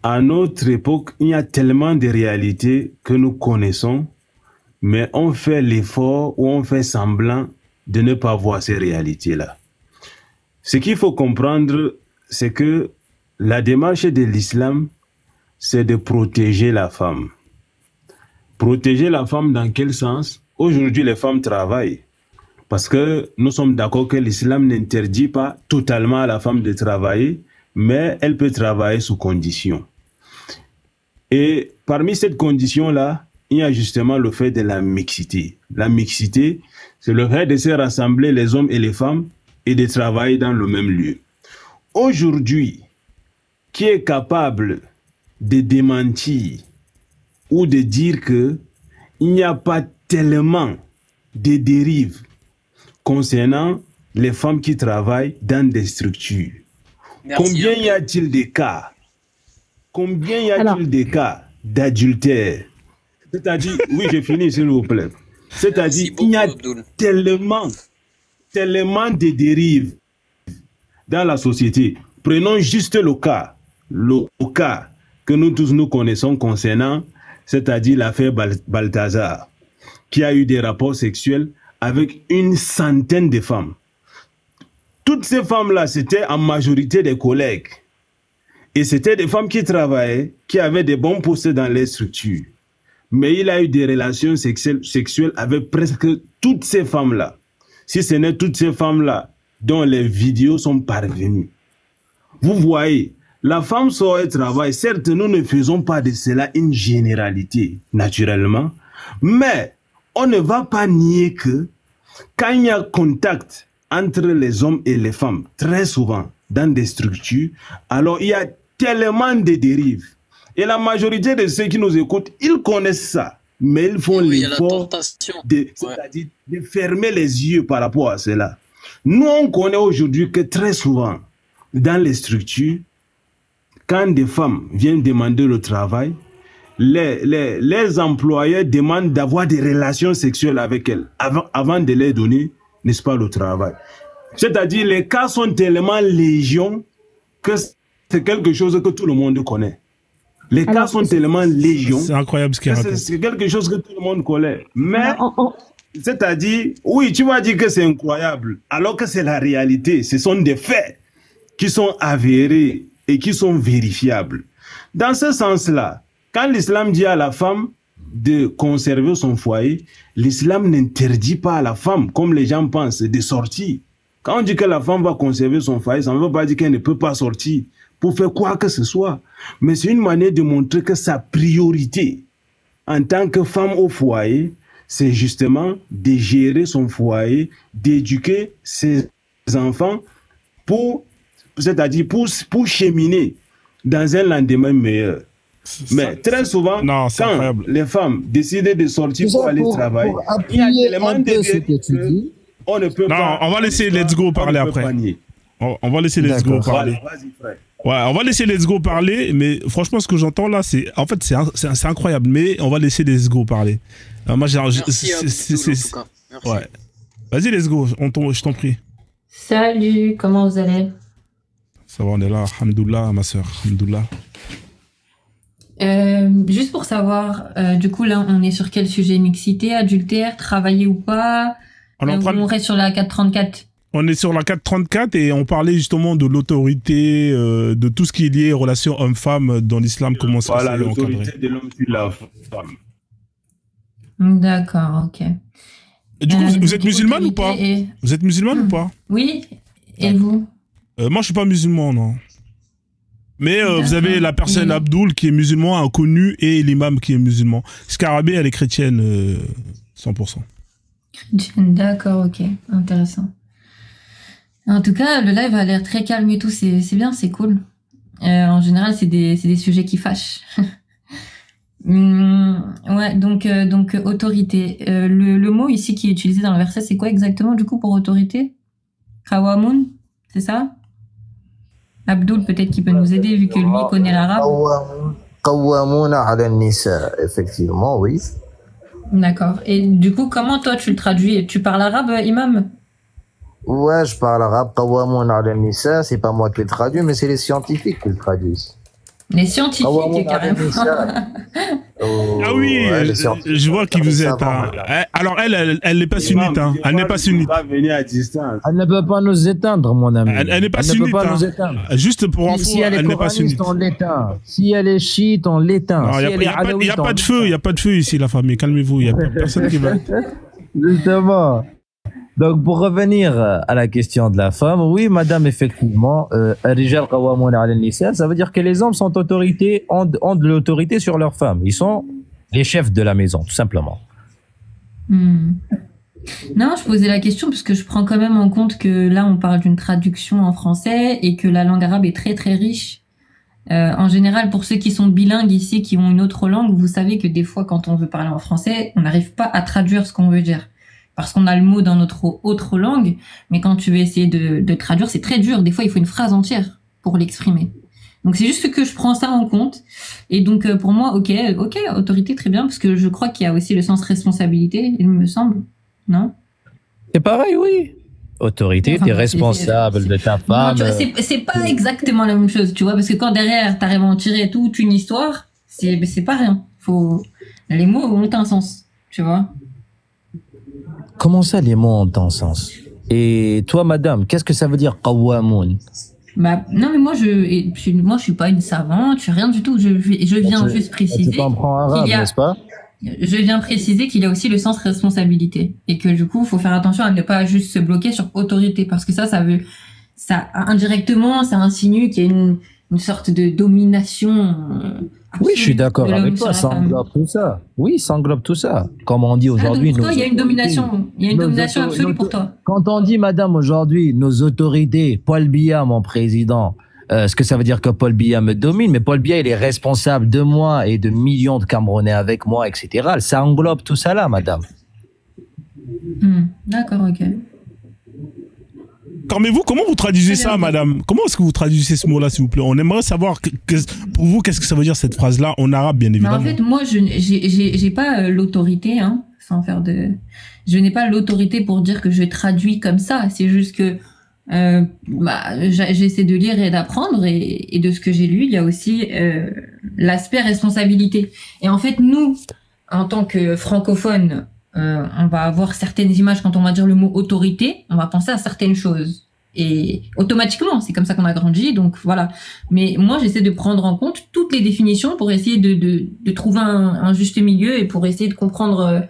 à notre époque, il y a tellement de réalités que nous connaissons, mais on fait l'effort ou on fait semblant de ne pas voir ces réalités-là. Ce qu'il faut comprendre, c'est que la démarche de l'islam, c'est de protéger la femme. Protéger la femme dans quel sens? Aujourd'hui, les femmes travaillent. Parce que nous sommes d'accord que l'islam n'interdit pas totalement à la femme de travailler, mais elle peut travailler sous condition. Et parmi cette condition-là, il y a justement le fait de la mixité. La mixité, c'est le fait de se rassembler les hommes et les femmes et de travailler dans le même lieu. Aujourd'hui, qui est capable de démentir ou de dire que il n'y a pas tellement de dérives concernant les femmes qui travaillent dans des structures. Merci. Combien y a-t-il de cas? Combien y a-t-il de cas d'adultère? C'est-à-dire, oui, j'ai fini, s'il vous plaît. C'est-à-dire, il y a tellement de dérives dans la société. Prenons juste le cas que nous tous nous connaissons concernant, c'est-à-dire l'affaire Balthazar, qui a eu des rapports sexuels avec une centaine de femmes. Toutes ces femmes-là, c'était en majorité des collègues. Et c'était des femmes qui travaillaient, qui avaient des bons postes dans les structures. Mais il a eu des relations sexuelles avec presque toutes ces femmes-là. Si ce n'est toutes ces femmes-là dont les vidéos sont parvenues. Vous voyez, la femme sort et travaille. Certes, nous ne faisons pas de cela une généralité, naturellement. Mais on ne va pas nier que quand il y a contact entre les hommes et les femmes, très souvent dans des structures, alors il y a tellement de dérives. Et la majorité de ceux qui nous écoutent, ils connaissent ça. Mais ils font l'effort c'est-à-dire de fermer les yeux par rapport à cela. Nous, on connaît aujourd'hui que très souvent, dans les structures, quand des femmes viennent demander le travail, les employeurs demandent d'avoir des relations sexuelles avec elles avant de les donner, n'est-ce pas, le travail. C'est-à-dire, les cas sont tellement légion que c'est quelque chose que tout le monde connaît. Les cas sont tellement légion. C'est incroyable ce qu'il raconte. C'est quelque chose que tout le monde connaît. Mais, c'est-à-dire, oui, tu vas dire que c'est incroyable, alors que c'est la réalité. Ce sont des faits qui sont avérés et qui sont vérifiables. Dans ce sens-là, quand l'islam dit à la femme de conserver son foyer, l'islam n'interdit pas à la femme, comme les gens pensent, de sortir. Quand on dit que la femme va conserver son foyer, ça ne veut pas dire qu'elle ne peut pas sortir pour faire quoi que ce soit. Mais c'est une manière de montrer que sa priorité en tant que femme au foyer, c'est justement de gérer son foyer, d'éduquer ses enfants c'est-à-dire pour cheminer dans un lendemain meilleur. Mais très souvent, quand les femmes décident de sortir pour aller travailler, il y a tellement de dérives on ne peut pas. On va laisser Let's Go parler après. On va laisser Let's Go parler. Ouais, on va laisser Let's Go parler, mais franchement, ce que j'entends là, c'est incroyable. Mais on va laisser Let's Go parler. Moi, ouais. Vas-y, Let's Go, je t'en prie. Salut, comment vous allez? Ça va, on est là, alhamdoulilah, ma soeur, alhamdoulilah. Juste pour savoir, du coup, là, on est sur quel sujet? Mixité, adultère, travailler ou pas? On reste sur la 434. On est sur la 434 et on parlait justement de l'autorité, de tout ce qui est lié aux relations homme-femme dans l'islam, comment ça voilà, l'autorité de l'homme sur la femme. D'accord, ok. Et du coup, vous êtes musulmane ou pas? Vous êtes musulmane ou pas? Oui, et vous? Moi, je suis pas musulman, non. Mais vous avez la personne Abdoul qui est musulman, inconnu, et l'imam qui est musulman. Scarabée, elle est chrétienne, 100%. D'accord, ok, intéressant. En tout cas, le live a l'air très calme et tout, c'est bien, c'est cool. En général, c'est des sujets qui fâchent. Ouais, donc autorité. Le mot ici qui est utilisé dans le verset, c'est quoi exactement du coup pour autorité? Qawamun, c'est ça? Abdoul, peut-être qu'il peut nous aider vu que lui connaît l'arabe. Qawamun ala nisa, effectivement, oui. D'accord. Et du coup, comment toi tu le traduis? Tu parles arabe, imam? Ouais, je parle arabe. Qawamun ala nisa, c'est pas moi qui le traduis, mais c'est les scientifiques qui le traduisent. Les scientifiques, carrément. Ah oui, ouais, je vois qui vous êtes. Hein. Alors elle n'est pas sunnite. Hein. Elle n'est pas sunnite. Elle ne peut pas nous éteindre, mon ami. Elle n'est pas sunnite. Juste pour info, si elle n'est pas sunnite. On l'éteint. Si elle est chiite, on l'éteint. Il n'y a pas de feu. Il n'y a pas de feu ici, la famille. Calmez-vous. Il n'y a personne qui va. Justement. Donc, pour revenir à la question de la femme, oui, madame, effectivement, ça veut dire que les hommes sont ont de l'autorité sur leurs femmes. Ils sont les chefs de la maison, tout simplement. Non, je posais la question parce que je prends quand même en compte que là, on parle d'une traduction en français et que la langue arabe est très, très riche. En général, pour ceux qui sont bilingues ici, qui ont une autre langue, vous savez que des fois, quand on veut parler en français, on n'arrive pas à traduire ce qu'on veut dire. parce qu'on a le mot dans notre autre langue, mais quand tu veux essayer de traduire, c'est très dur. Des fois, il faut une phrase entière pour l'exprimer. Donc c'est juste que je prends ça en compte. Et donc pour moi, ok, autorité, très bien, parce que je crois qu'il y a aussi le sens responsabilité, il me semble, non? C'est pareil, oui. Autorité, Enfin, t'es responsable de ta femme. Non, tu vois, c'est pas exactement la même chose, tu vois, parce que quand derrière t'arrives à en tirer toute une histoire, c'est pas rien. Les mots ont un sens, tu vois. Comment ça, les mots ont un sens? Et toi, madame, qu'est-ce que ça veut dire qawamoun? Bah, non, mais moi, je suis pas une savante, je suis rien du tout. Je viens juste préciser. Tu comprends arabe, n'est-ce pas? Je viens préciser qu'il y a aussi le sens responsabilité. Et que du coup, il faut faire attention à ne pas juste se bloquer sur autorité. Parce que ça indirectement, ça insinue qu'il y a une sorte de domination. Oui, je suis d'accord avec toi, ça englobe tout ça. Oui, ça englobe tout ça. Comme on dit aujourd'hui. Pour toi, il y a une domination. Il y a une domination absolue pour toi. Quand on dit, madame, aujourd'hui, nos autorités, Paul Biya, mon président, ce que ça veut dire que Paul Biya me domine, mais Paul Biya, il est responsable de moi et de millions de Camerounais avec moi, etc. Ça englobe tout ça là, madame. D'accord, ok. Mais vous, comment vous traduisez ça, madame? Comment est-ce que vous traduisez ce mot-là, s'il vous plaît? On aimerait savoir, pour vous, qu'est-ce que ça veut dire cette phrase-là, en arabe, bien évidemment. En fait, moi, j'ai pas l'autorité, hein, sans faire de... Je n'ai pas l'autorité pour dire que je traduis comme ça. C'est juste que j'essaie de lire et d'apprendre, et de ce que j'ai lu, il y a aussi l'aspect responsabilité. Et en fait, nous, en tant que francophones, on va avoir certaines images quand on va dire le mot autorité, on va penser à certaines choses. Et automatiquement, c'est comme ça qu'on a grandi, donc voilà. Mais moi, j'essaie de prendre en compte toutes les définitions pour essayer de trouver un juste milieu et pour essayer de comprendre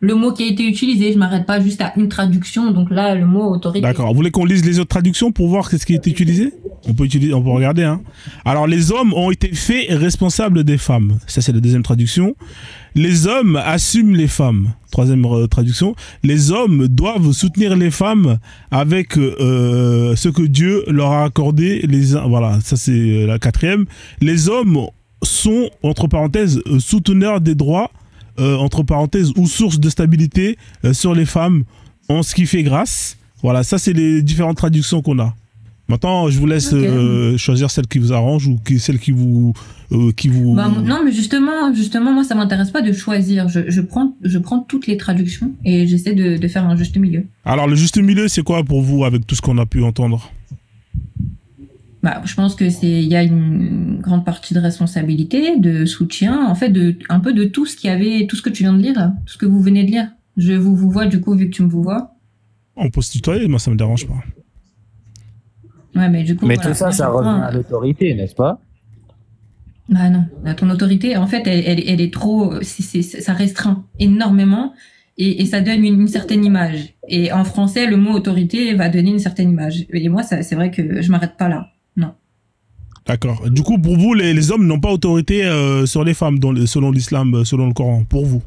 le mot qui a été utilisé. Je m'arrête pas juste à une traduction, donc là, le mot autorité. D'accord. Vous voulez qu'on lise les autres traductions pour voir ce qui a été utilisé? On peut regarder, hein. Alors, les hommes ont été faits responsables des femmes. Ça, c'est la deuxième traduction. Les hommes assument les femmes. Troisième traduction. Les hommes doivent soutenir les femmes avec ce que Dieu leur a accordé. Voilà, ça c'est la quatrième. Les hommes sont, entre parenthèses, souteneurs des droits, entre parenthèses, ou source de stabilité sur les femmes, en ce qui fait grâce. Voilà, ça c'est les différentes traductions qu'on a. Maintenant, je vous laisse choisir celle qui vous arrange ou celle qui vous... non, mais justement, moi, ça m'intéresse pas de choisir. Je prends toutes les traductions et j'essaie de faire un juste milieu. Alors, le juste milieu, c'est quoi pour vous avec tout ce qu'on a pu entendre? Je pense que il y a une grande partie de responsabilité, de soutien, en fait, un peu de tout ce tout ce que tu viens de lire, là, tout ce que vous venez de lire. Je vous vois, du coup, vu que tu me vois. On peut se tutoyer, moi, ça me dérange pas. Ouais, mais du coup, tout ça, ça revient à l'autorité, n'est-ce pas? Bah non, ton autorité, en fait, elle est trop, ça restreint énormément et ça donne une certaine image. Et en français, le mot autorité va donner une certaine image. Et moi, c'est vrai que je m'arrête pas là. Non. D'accord. Du coup, pour vous, les hommes n'ont pas autorité sur les femmes, selon l'islam, selon le Coran, pour vous?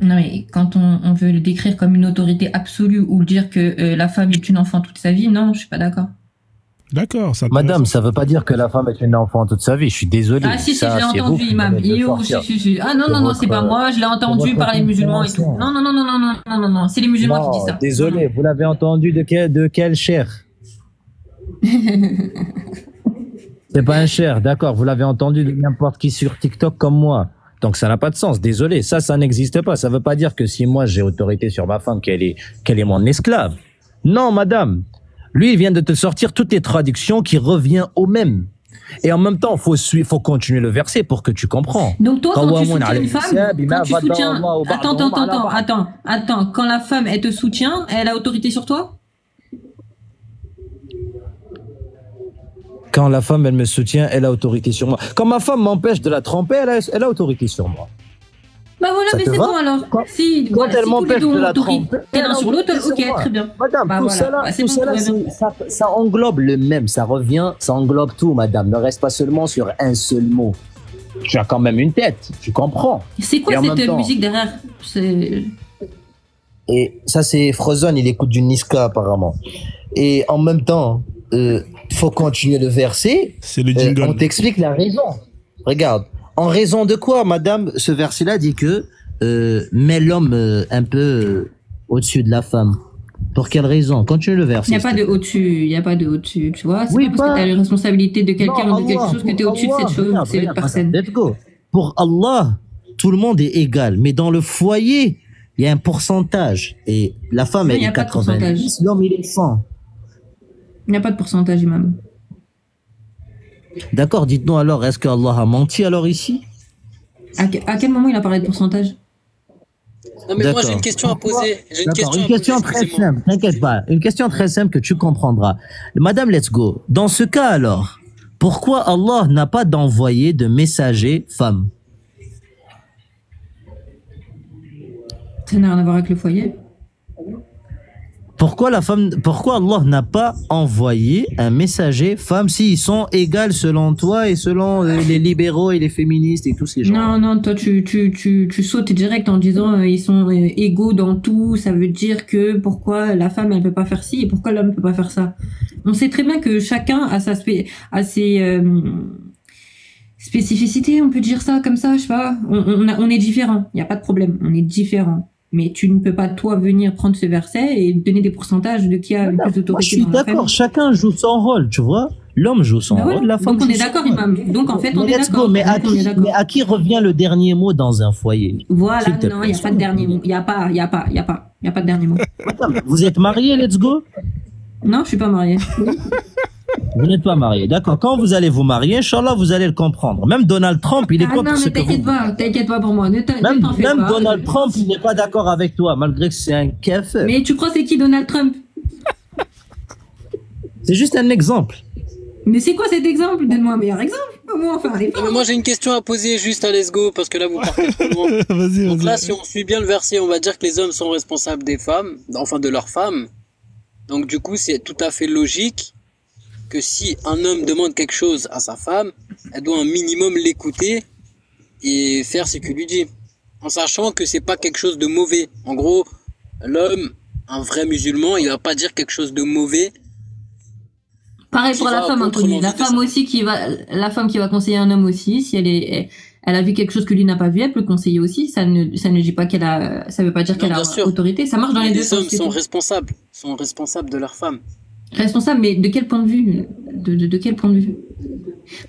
Non, mais quand on veut le décrire comme une autorité absolue ou dire que la femme est une enfant toute sa vie, non, je suis pas d'accord. D'accord. Madame, ça veut pas dire que la femme est une enfant toute sa vie. Je suis désolé. Ah si, je l'ai entendu, imam. Si. Ah non, c'est pas moi. Je l'ai entendu par les musulmans et tout. Non. C'est les musulmans qui disent ça. Désolé, vous l'avez entendu de quel cher? C'est pas un cher, d'accord. Vous l'avez entendu de n'importe qui sur TikTok comme moi. Donc ça n'a pas de sens. Désolé, ça n'existe pas. Ça veut pas dire que si moi j'ai autorité sur ma femme, qu'elle est mon esclave. Non, madame. Lui, il vient de te sortir toutes les traductions qui reviennent au même. Et en même temps, faut continuer le verset pour que tu comprends. Donc toi, quand tu soutiens une femme, Attends, quand la femme, elle te soutient, elle a autorité sur toi? Quand la femme, elle me soutient, elle a autorité sur moi. Quand ma femme m'empêche de la tromper, elle a autorité sur moi. Bah voilà, mais c'est bon alors. Quand elle m'empêche de la tromper, l'un sur l'autre, ok, très bien. Madame, ça englobe le même, ça englobe tout, madame. Ne reste pas seulement sur un seul mot. Tu as quand même une tête, tu comprends. C'est quoi cette musique derrière? Et ça, c'est Frozen, il écoute du Niska apparemment. Et en même temps, faut continuer le verset. C'est le jingle. On t'explique la raison. Regarde. En raison de quoi, madame, ce verset-là dit que met l'homme un peu au-dessus de la femme. Pour quelle raison? Continue le verset. Il n'y a pas de au-dessus, il n'y a pas de au-dessus, tu vois. C'est Oui, pas parce que tu as les responsabilités de quelqu'un ou de quelque Allah, chose que tu es au-dessus de Allah, cette chose, regarde, cette regarde, personne. Let's go. Pour Allah, tout le monde est égal. Mais dans le foyer, il y a un pourcentage. Et la femme, Non, elle il y a est pas de pourcentage. 90, l'homme, il est 100. Il n'y a pas de pourcentage, imam. D'accord, dites-nous alors, est-ce que Allah a menti alors ici? À quel moment il a parlé de pourcentage? Non, mais moi, j'ai D'accord. une question à poser. J'ai une D'accord, question une à poser, question très excusez-moi. simple, t'inquiète pas. Une question très simple que tu comprendras. Madame, let's go. Dans ce cas alors, pourquoi Allah n'a pas d'envoyé de messager femme? Ça n'a rien à voir avec le foyer. Pourquoi Allah n'a pas envoyé un messager femme s'ils sont égales selon toi et selon les libéraux et les féministes et tous ces gens? Non, non, toi tu sautes direct en disant ils sont égaux dans tout. Ça veut dire que pourquoi la femme elle peut pas faire ci et pourquoi l'homme peut pas faire ça. On sait très bien que chacun a ses spécificités, on peut dire ça comme ça, je sais pas. On est différents, il y a pas de problème, on est différents. Mais tu ne peux pas, toi, venir prendre ce verset et donner des pourcentages de qui a le plus d'autorité. Moi, je suis d'accord, chacun joue son rôle, tu vois. L'homme joue son rôle, la femme donc on joue est son d'accord, rôle. imam. Donc en fait, on est Let's d'accord. go, mais Donc, à qui revient le dernier mot dans un foyer? Voilà, S'il te non, il plaît. n'y a pas de dernier mot. Il n'y a pas de dernier mot. Madame, vous êtes mariés, let's go? Non, je suis pas mariée. Vous n'êtes pas mariés, d'accord. Quand vous allez vous marier, Inch'Allah, vous allez le comprendre. Même Donald Trump, il est Ah pas non, pour ce mais que vous... t'inquiète pas pour moi. Ne t'en fais Même pas. Donald Trump, il n'est pas d'accord avec toi, malgré que c'est un café. Mais tu crois c'est qui Donald Trump? C'est juste un exemple. Mais c'est quoi cet exemple? Donne-moi un meilleur exemple. Moi, enfin, allez, Non, mais moi, j'ai une question à poser juste à Let's Go, parce que là, vous partez trop loin. Vas-y, Donc vas-y. là, si on suit bien le verset, on va dire que les hommes sont responsables des femmes, enfin de leurs femmes. Donc du coup, c'est tout à fait logique que si un homme demande quelque chose à sa femme, elle doit un minimum l'écouter et faire ce qu'il lui dit. En sachant que c'est pas quelque chose de mauvais. En gros, l'homme, un vrai musulman, il va pas dire quelque chose de mauvais. pareil pour la femme, Anthony. La femme qui va conseiller un homme aussi, si elle a vu quelque chose que lui n'a pas vu, elle peut conseiller aussi. Ça ne dit pas ça veut pas dire qu'elle a autorité. Ça marche dans les deux sens. Les hommes sont responsables de leur femme. Responsable, mais de quel point de vue? De quel point de vue?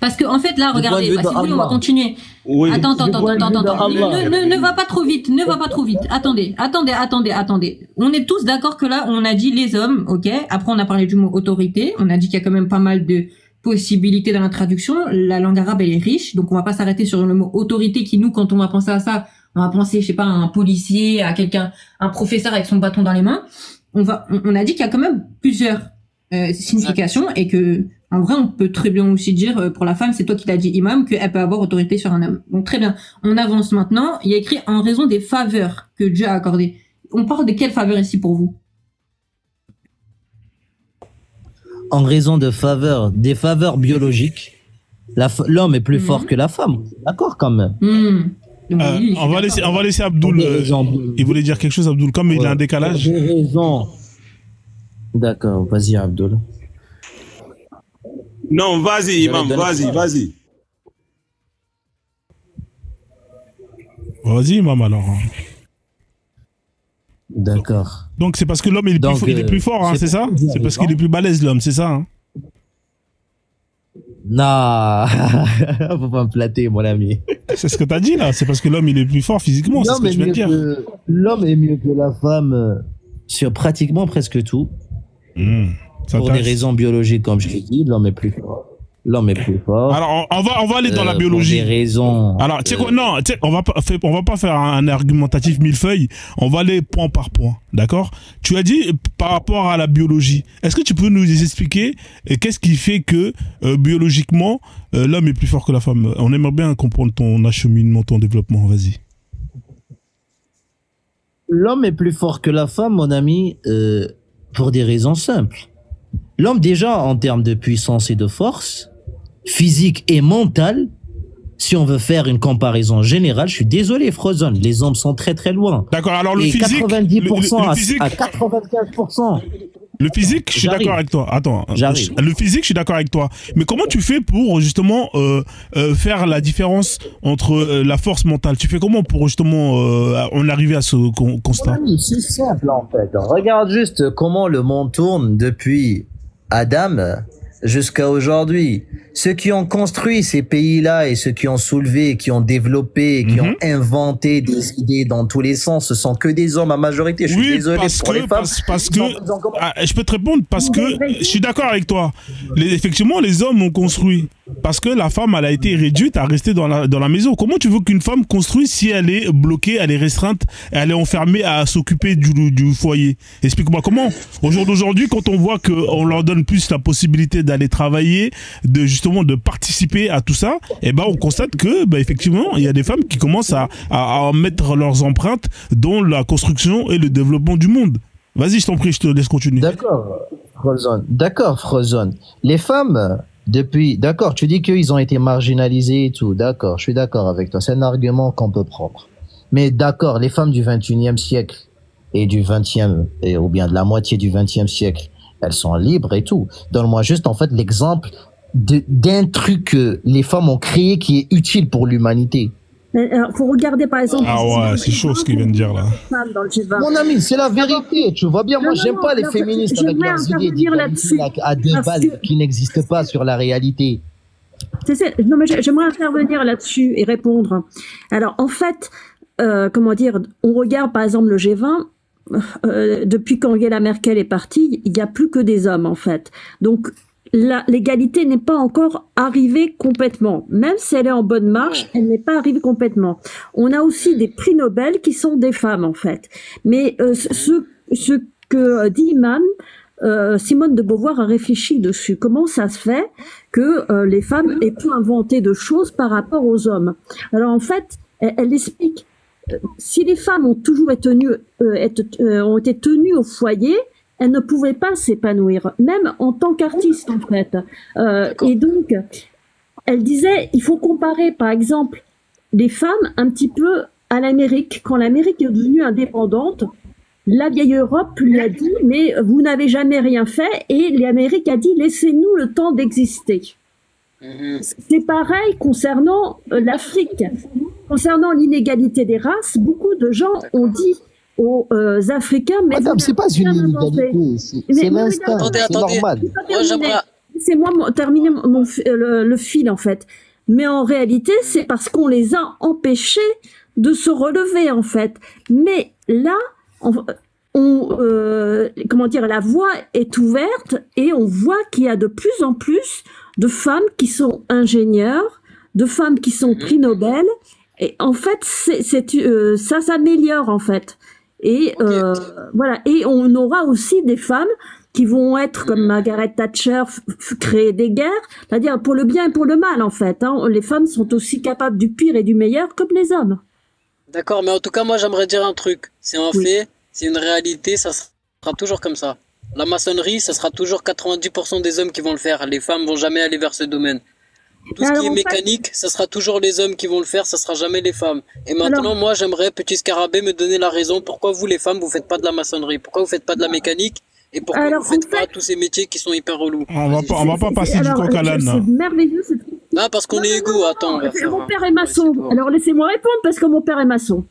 Parce que en fait là, regardez, si vous voulez, on va continuer. Oui. Attends. Ne va pas trop vite. Attendez. On est tous d'accord que là, on a dit les hommes, ok. Après, on a parlé du mot autorité. On a dit qu'il y a quand même pas mal de possibilités dans la traduction. La langue arabe, elle est riche, donc on va pas s'arrêter sur le mot autorité qui, nous, quand on va penser à ça, on va penser, je sais pas, à un policier, à quelqu'un, un professeur avec son bâton dans les mains. On a dit qu'il y a quand même plusieurs significations et que en vrai on peut très bien aussi dire pour la femme, c'est toi qui l'as dit imam, qu'elle peut avoir autorité sur un homme. Donc très bien, on avance maintenant. Il y a écrit en raison des faveurs que Dieu a accordées. On parle de quelles faveurs ici pour vous? En raison de faveurs, des faveurs biologiques, l'homme est plus fort que la femme. D'accord quand même. Oui, on va laisser Abdoul. Il voulait dire quelque chose, Abdoul, comme il a un décalage. Pour des raisons. D'accord, vas-y Abdoul. Non, vas-y, imam, vas-y. Vas-y, imam, alors. D'accord. Donc c'est parce que l'homme il est plus fort, hein, c'est ça? C'est parce qu'il est plus balèze, l'homme, c'est ça, hein? Non, faut pas me flatter, mon ami. C'est ce que t'as dit là, c'est parce que l'homme il est plus fort physiquement, c'est ce que tu viens de dire. L'homme est mieux que la femme sur pratiquement presque tout. Pour des raisons biologiques, comme je l'ai dit, l'homme est plus fort. L'homme est plus fort. Alors on va aller dans la biologie. Pour des raisons. Alors tu sais quoi, non, on va pas faire un argumentatif millefeuille. On va aller point par point, d'accord? Tu as dit par rapport à la biologie. Est-ce que tu peux nous expliquer qu'est-ce qui fait que biologiquement l'homme est plus fort que la femme? On aimerait bien comprendre ton acheminement, ton développement. Vas-y. L'homme est plus fort que la femme, mon ami, pour des raisons simples. L'homme, déjà, en termes de puissance et de force, physique et mentale, si on veut faire une comparaison générale, je suis désolé, Frozen, les hommes sont très très loin. D'accord, alors le et physique... 90% le physique, à 95%. Le physique, je suis d'accord avec toi. Attends, le physique, je suis d'accord avec toi. Mais comment tu fais pour justement faire la différence entre la force mentale? Tu fais comment pour justement en arriver à ce constat? C'est simple en fait. Regarde juste comment le monde tourne depuis Adam jusqu'à aujourd'hui. Ceux qui ont construit ces pays-là et ceux qui ont soulevé, qui ont développé, qui ont inventé des idées dans tous les sens, ce sont que des hommes à majorité. Je suis désolé pour les femmes. Parce que je peux te répondre parce que je suis d'accord avec toi. Effectivement, les hommes ont construit parce que la femme, elle a été réduite à rester dans la maison. Comment tu veux qu'une femme construise si elle est bloquée, elle est restreinte, elle est enfermée à s'occuper du foyer? Explique-moi comment. Au jour d'aujourd'hui, quand on voit qu'on leur donne plus la possibilité d'aller travailler, de participer à tout ça, et ben on constate que effectivement il y a des femmes qui commencent à mettre leurs empreintes dans la construction et le développement du monde. Vas-y, je t'en prie, je te laisse continuer. D'accord, Frozone. Les femmes d'accord, tu dis qu'ils ont été marginalisés et tout, d'accord, je suis d'accord avec toi, c'est un argument qu'on peut prendre. Mais d'accord, les femmes du 21e siècle et du 20e, ou bien de la moitié du 20e siècle, elles sont libres et tout. Donne-moi juste en fait l'exemple d'un truc que les femmes ont créé qui est utile pour l'humanité. Faut regarder par exemple. Ah ouais, c'est chaud ce qu'il vient de dire là. Mon ami, c'est la vérité. Tu vois bien, moi j'aime pas les féministes avec leurs idées d'égalité à deux balles qui n'existent pas sur la réalité. Non mais j'aimerais intervenir là-dessus et répondre. Alors en fait, comment dire, on regarde par exemple le G20. Depuis qu'Angela Merkel est partie, il n'y a plus que des hommes en fait. Donc l'égalité n'est pas encore arrivée complètement. Même si elle est en bonne marche, elle n'est pas arrivée complètement. On a aussi des prix Nobel qui sont des femmes en fait. Mais ce que dit Imam, Simone de Beauvoir a réfléchi dessus. Comment ça se fait que les femmes aient pu inventer de choses par rapport aux hommes? Alors en fait, elle explique. Si les femmes ont toujours été tenues au foyer, elles ne pouvaient pas s'épanouir, même en tant qu'artistes en fait. Et donc, elle disait, il faut comparer par exemple les femmes un petit peu à l'Amérique. Quand l'Amérique est devenue indépendante, la vieille Europe lui a dit, mais vous n'avez jamais rien fait, et l'Amérique a dit, laissez-nous le temps d'exister. C'est pareil concernant l'Afrique. Concernant l'inégalité des races, beaucoup de gens ont dit aux Africains, mais madame, c'est pas une inégalité, c'est l'instinct, c'est normal. Laissez-moi terminer le fil en fait. Mais en réalité, c'est parce qu'on les a empêchés de se relever en fait. Mais là, comment dire, la voie est ouverte et on voit qu'il y a de plus en plus de femmes qui sont ingénieures, de femmes qui sont prix Nobel. Et en fait, ça s'améliore en fait. Et voilà. Et on aura aussi des femmes qui vont être comme Margaret Thatcher, créer des guerres, c'est-à-dire pour le bien et pour le mal en fait. Hein. Les femmes sont aussi capables du pire et du meilleur comme les hommes. D'accord, mais en tout cas, moi j'aimerais dire un truc. C'est un fait, c'est une réalité, ça sera toujours comme ça. La maçonnerie, ça sera toujours 90% des hommes qui vont le faire. Les femmes vont jamais aller vers ce domaine. Tout ce qui est mécanique, ça sera toujours les hommes qui vont le faire, ça sera jamais les femmes. Et maintenant, moi, j'aimerais, petit scarabée, me donner la raison pourquoi vous, les femmes, vous faites pas de la maçonnerie, pourquoi vous faites pas de la mécanique, et pourquoi vous faites pas tous ces métiers qui sont hyper relous. On va pas passer du coq à l'âne. C'est merveilleux. Non, parce qu'on est égaux, attends. Mon père est maçon. Alors laissez-moi répondre parce que mon père est maçon.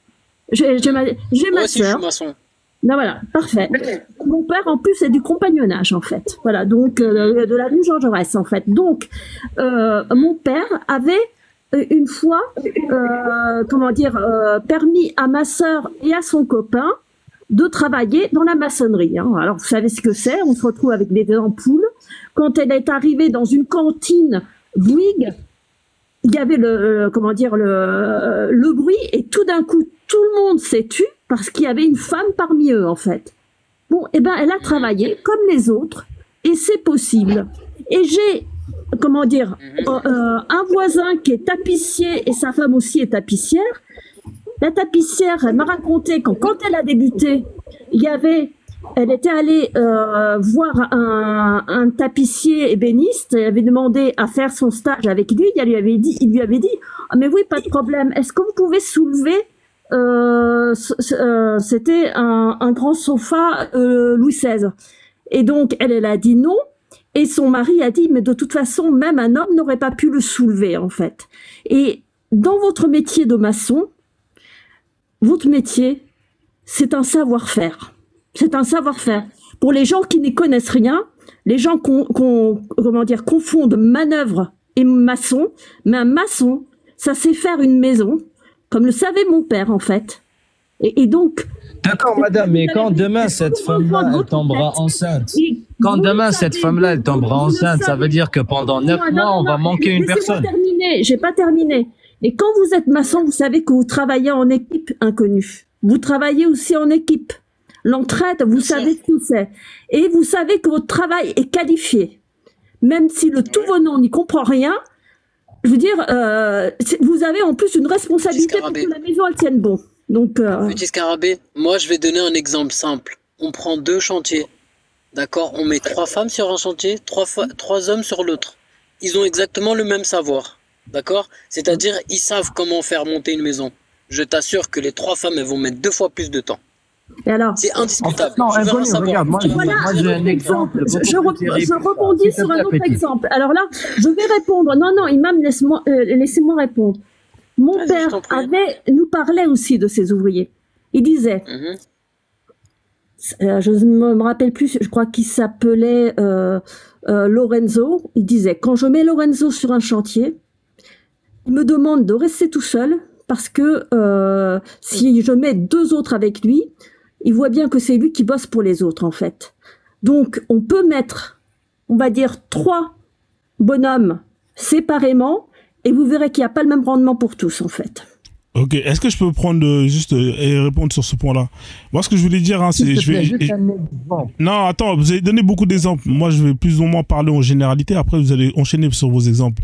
J'ai ma sœur. Moi aussi, je suis maçon. Ben voilà, parfait. Mon père, en plus, c'est du compagnonnage, en fait. Voilà, donc de la rue Georges Jaurès, en fait. Donc, mon père avait une fois, permis à ma sœur et à son copain de travailler dans la maçonnerie. Hein. Alors, vous savez ce que c'est, on se retrouve avec des ampoules. Quand elle est arrivée dans une cantine Bouygues, il y avait le bruit, et tout d'un coup, tout le monde s'est tu parce qu'il y avait une femme parmi eux, en fait. Bon, eh ben, elle a travaillé comme les autres, et c'est possible. Et j'ai, un voisin qui est tapissier, et sa femme aussi est tapissière. La tapissière, elle m'a raconté quand elle a débuté, elle était allée voir un tapissier ébéniste, elle avait demandé à faire son stage avec lui, il lui avait dit, ah, mais oui, pas de problème, est-ce que vous pouvez soulever c'était un grand sofa Louis XVI. Et donc, elle a dit non. Et son mari a dit, mais de toute façon, même un homme n'aurait pas pu le soulever, en fait. Et dans votre métier de maçon, votre métier, c'est un savoir-faire. C'est un savoir-faire. Pour les gens qui n'y connaissent rien, les gens confondent manœuvre et maçon. Mais un maçon, ça sait faire une maison, comme le savait mon père, en fait. Et donc... D'accord, madame, mais quand demain cette femme-là, elle tombera enceinte, quand demain cette femme-là, elle tombera enceinte, ça veut dire que pendant 9 mois, on va manquer une personne. J'ai pas terminé. Et quand vous êtes maçon, vous savez que vous travaillez en équipe, inconnu. Vous travaillez aussi en équipe. L'entraide, vous savez ce que c'est. Et vous savez que votre travail est qualifié. Même si le tout venant n'y comprend rien, je veux dire, vous avez en plus une responsabilité pour que la maison, elle tienne bon. Donc, Petit Scarabée, moi je vais donner un exemple simple. On prend 2 chantiers, d'accord? On met 3 femmes sur un chantier, 3 hommes sur l'autre. Ils ont exactement le même savoir, d'accord? C'est-à-dire, ils savent comment faire monter une maison. Je t'assure que les 3 femmes, elles vont mettre 2 fois plus de temps. Et alors? C'est indiscutable. Non, regarde, moi j'ai un exemple. Je rebondis sur un autre exemple. Alors là, je vais répondre. Non, Imam, laissez-moi répondre. Mon père nous parlait aussi de ses ouvriers. Il disait, je ne me rappelle plus, je crois qu'il s'appelait Lorenzo. Il disait, quand je mets Lorenzo sur un chantier, il me demande de rester tout seul parce que si je mets 2 autres avec lui, il voit bien que c'est lui qui bosse pour les autres en fait. Donc on peut mettre, on va dire 3 bonhommes séparément. Et vous verrez qu'il n'y a pas le même rendement pour tous, en fait. Ok, est-ce que je peux prendre juste et répondre sur ce point-là? Moi, ce que je voulais dire, hein, c'est... Non, attends, vous avez donné beaucoup d'exemples. Moi, je vais plus ou moins parler en généralité. Après, vous allez enchaîner sur vos exemples.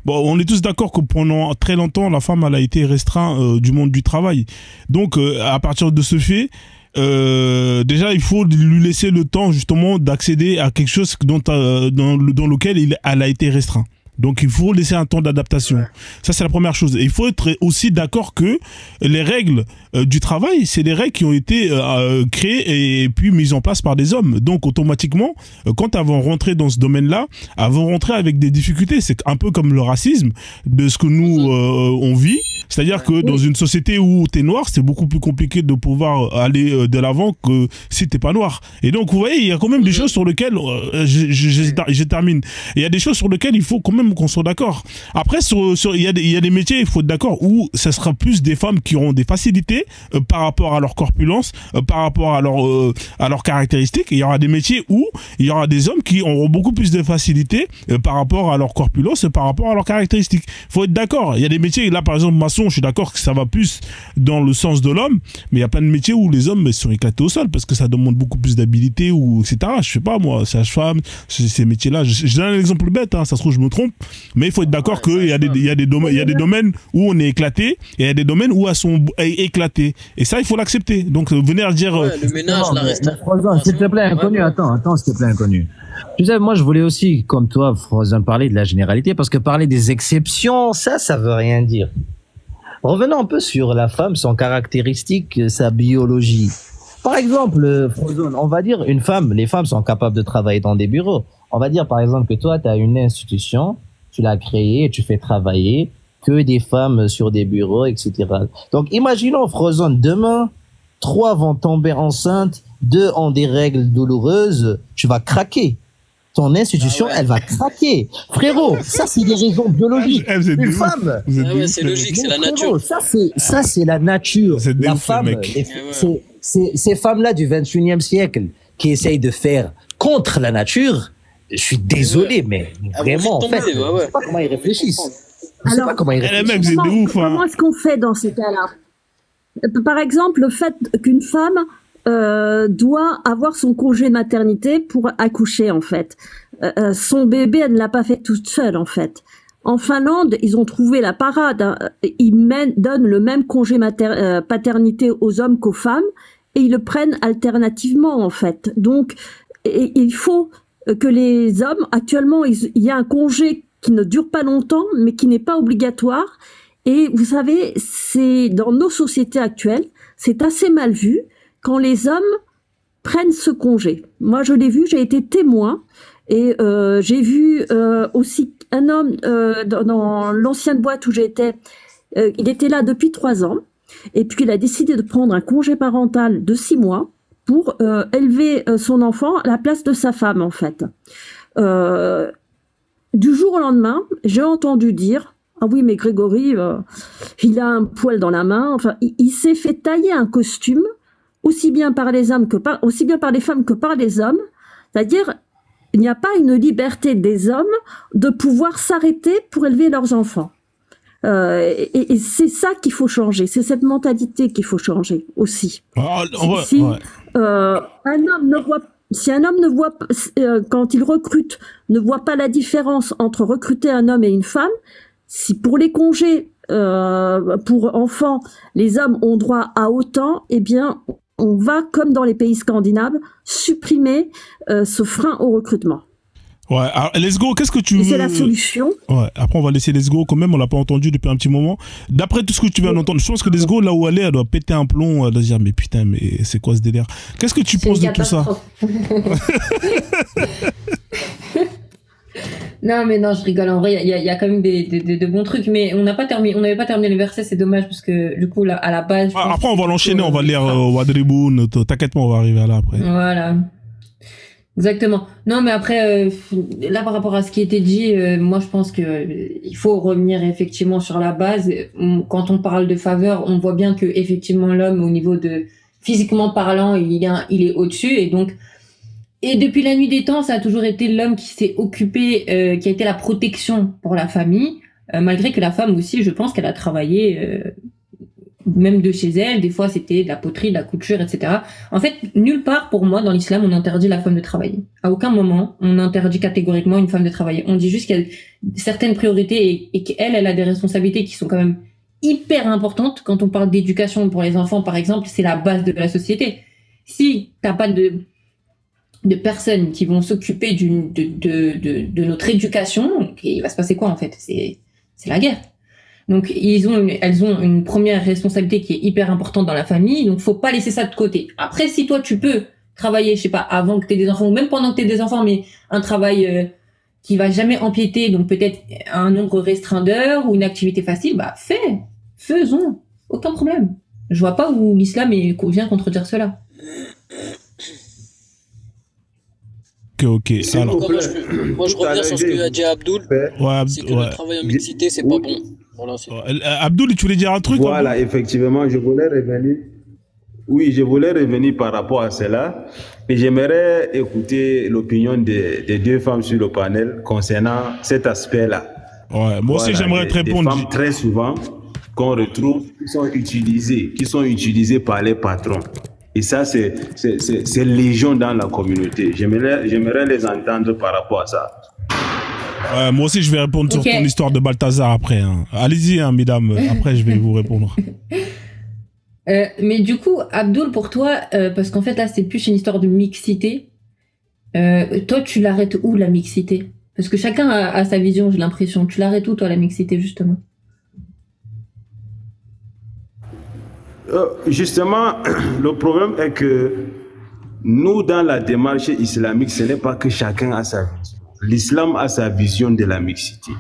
Bon, on est tous d'accord que pendant très longtemps, la femme, elle a été restreinte du monde du travail. Donc, à partir de ce fait... déjà, il faut lui laisser le temps, justement, d'accéder à quelque chose dans lequel elle a été restreinte. Donc il faut laisser un temps d'adaptation. Ça c'est la première chose. Et il faut être aussi d'accord que les règles du travail, c'est des règles qui ont été créées et puis mises en place par des hommes. Donc automatiquement, quand elles vont rentrer dans ce domaine-là, elles vont rentrer avec des difficultés. C'est un peu comme le racisme de ce que nous on vit. C'est-à-dire que dans une société où t'es noir, c'est beaucoup plus compliqué de pouvoir aller de l'avant que si t'es pas noir. Et donc vous voyez, il y a quand même des choses sur lesquelles je termine. Il y a des choses sur lesquelles il faut quand même qu'on soit d'accord. Après, il y a des métiers, il faut être d'accord, où ça sera plus des femmes qui auront des facilités par rapport à leur corpulence, par rapport à leurs caractéristiques. Et il y aura des métiers où il y aura des hommes qui auront beaucoup plus de facilités par rapport à leur corpulence et par rapport à leurs caractéristiques. Il faut être d'accord. Il y a des métiers, là par exemple maçon, je suis d'accord que ça va plus dans le sens de l'homme, mais il y a plein de métiers où les hommes sont éclatés au sol parce que ça demande beaucoup plus d'habilité ou etc. Je sais pas moi, sage-femme, ces métiers-là. Je donne un exemple bête, hein, ça se trouve je me trompe. Mais il faut être d'accord qu'il y a des domaines où on est éclaté et il y a des domaines où elles sont éclatées. Et ça, il faut l'accepter. Donc, venir dire... le ménage, la reste... S'il te plaît, inconnu, attends, s'il te plaît, inconnu. Tu sais, moi, je voulais aussi, comme toi, Frozin, parler de la généralité, parce que parler des exceptions, ça veut rien dire. Revenons un peu sur la femme, son caractéristique, sa biologie. Par exemple, Frozin, on va dire les femmes sont capables de travailler dans des bureaux. On va dire, par exemple, que toi, tu as une institution, tu l'as créée et tu fais travailler que des femmes sur des bureaux, etc. Donc, imaginons, Frozin, demain, 3 vont tomber enceintes, 2 ont des règles douloureuses, tu vas craquer. Ton institution, elle va craquer. Frérot, ça, c'est des raisons biologiques. Une femme. C'est logique, c'est la nature. Ça, c'est la nature. La femme, ces femmes-là du 21e siècle qui essayent de faire contre la nature, je suis désolé, mais vraiment, en fait, je ne sais pas comment ils réfléchissent. Alors, comment est-ce qu'on fait dans ces cas-là? Par exemple, le fait qu'une femme doit avoir son congé maternité pour accoucher, en fait. Son bébé, elle ne l'a pas fait toute seule, en fait. En Finlande, ils ont trouvé la parade. Hein. Ils donnent le même congé paternité aux hommes qu'aux femmes et ils le prennent alternativement, en fait. Donc, il faut que les hommes, actuellement, il y a un congé qui ne dure pas longtemps, mais qui n'est pas obligatoire. Et vous savez, c'est dans nos sociétés actuelles, c'est assez mal vu quand les hommes prennent ce congé. Moi, je l'ai vu, j'ai été témoin, et j'ai vu aussi un homme dans l'ancienne boîte où j'étais. Il était là depuis 3 ans, et puis il a décidé de prendre un congé parental de 6 mois pour élever son enfant à la place de sa femme, en fait. Du jour au lendemain, j'ai entendu dire: ah oui, mais Grégory, il a un poil dans la main. Enfin, il s'est fait tailler un costume, aussi bien par les hommes que aussi bien par les femmes que par les hommes. C'est-à-dire, il n'y a pas une liberté des hommes de pouvoir s'arrêter pour élever leurs enfants. Et c'est ça qu'il faut changer. C'est cette mentalité qu'il faut changer aussi. Si un homme ne voit, quand il recrute, ne voit pas la différence entre recruter un homme et une femme, si pour les congés pour enfants, les hommes ont droit à autant, eh bien, on va, comme dans les pays scandinaves, supprimer ce frein au recrutement. Ouais, alors, Let's Go, qu'est-ce que tu veux... C'est la solution. Ouais, après on va laisser Let's Go quand même, on l'a pas entendu depuis un petit moment. D'après tout ce que tu viens d'entendre, je pense que Let's Go, là où elle est, elle doit péter un plomb, elle doit se dire, mais putain, mais c'est quoi ce délire? Qu'est-ce que tu penses de tout ça? Non, mais non, je rigole. En vrai, il y a quand même de bons trucs, mais on n'avait pas terminé le verset, c'est dommage, parce que du coup, là, à la base... Après, on va l'enchaîner, on va lire Wadriboun, t'inquiète pas, on va arriver là après. Voilà. Exactement. Non, mais après, là, par rapport à ce qui était dit, moi, je pense que il faut revenir effectivement sur la base. Quand on parle de faveur, on voit bien que effectivement l'homme, au niveau de physiquement parlant, il est au-dessus, et donc, et depuis la nuit des temps, ça a toujours été l'homme qui s'est occupé, qui a été la protection pour la famille, malgré que la femme aussi, je pense qu'elle a travaillé. Même de chez elle, des fois c'était de la poterie, de la couture, etc. En fait, nulle part pour moi dans l'islam on interdit la femme de travailler. À aucun moment on interdit catégoriquement une femme de travailler. On dit juste qu'il y a certaines priorités et qu'elle a des responsabilités qui sont quand même hyper importantes. Quand on parle d'éducation pour les enfants par exemple, c'est la base de la société. Si t'as pas de personnes qui vont s'occuper de notre éducation, il va se passer quoi en fait? C'est la guerre. Donc elles ont une première responsabilité qui est hyper importante dans la famille, donc faut pas laisser ça de côté. Après, si toi tu peux travailler, je sais pas, avant que t'aies des enfants ou même pendant que t'aies des enfants, mais un travail qui va jamais empiéter, donc peut-être un nombre restreint d'heures ou une activité facile, bah faisons, aucun problème. Je vois pas où l'islam vient contredire cela. Ok. Alors, moi je reviens sur ce que a dit Abdoul. C'est que le travail en mixité, c'est pas bon. Voilà, Abdoul, tu voulais dire un truc? Voilà, effectivement, je voulais revenir. Oui, je voulais revenir par rapport à cela. Et j'aimerais écouter l'opinion des deux femmes sur le panel concernant cet aspect-là. Ouais, moi aussi, j'aimerais te répondre. Des femmes très souvent qu'on retrouve qui sont utilisées par les patrons. Et ça, c'est légion dans la communauté. J'aimerais les entendre par rapport à ça. Moi aussi, je vais répondre sur ton histoire de Balthazar après. Hein. Allez-y, hein, mesdames. Après, je vais vous répondre. Mais du coup, Abdoul, pour toi, parce qu'en fait, là, c'est plus une histoire de mixité. Toi, tu l'arrêtes où, la mixité? Parce que chacun a sa vision, j'ai l'impression. Tu l'arrêtes où, toi, la mixité, justement? Justement, le problème est que nous, dans la démarche islamique, ce n'est pas que chacun a sa vision. L'islam a sa vision de la mixité.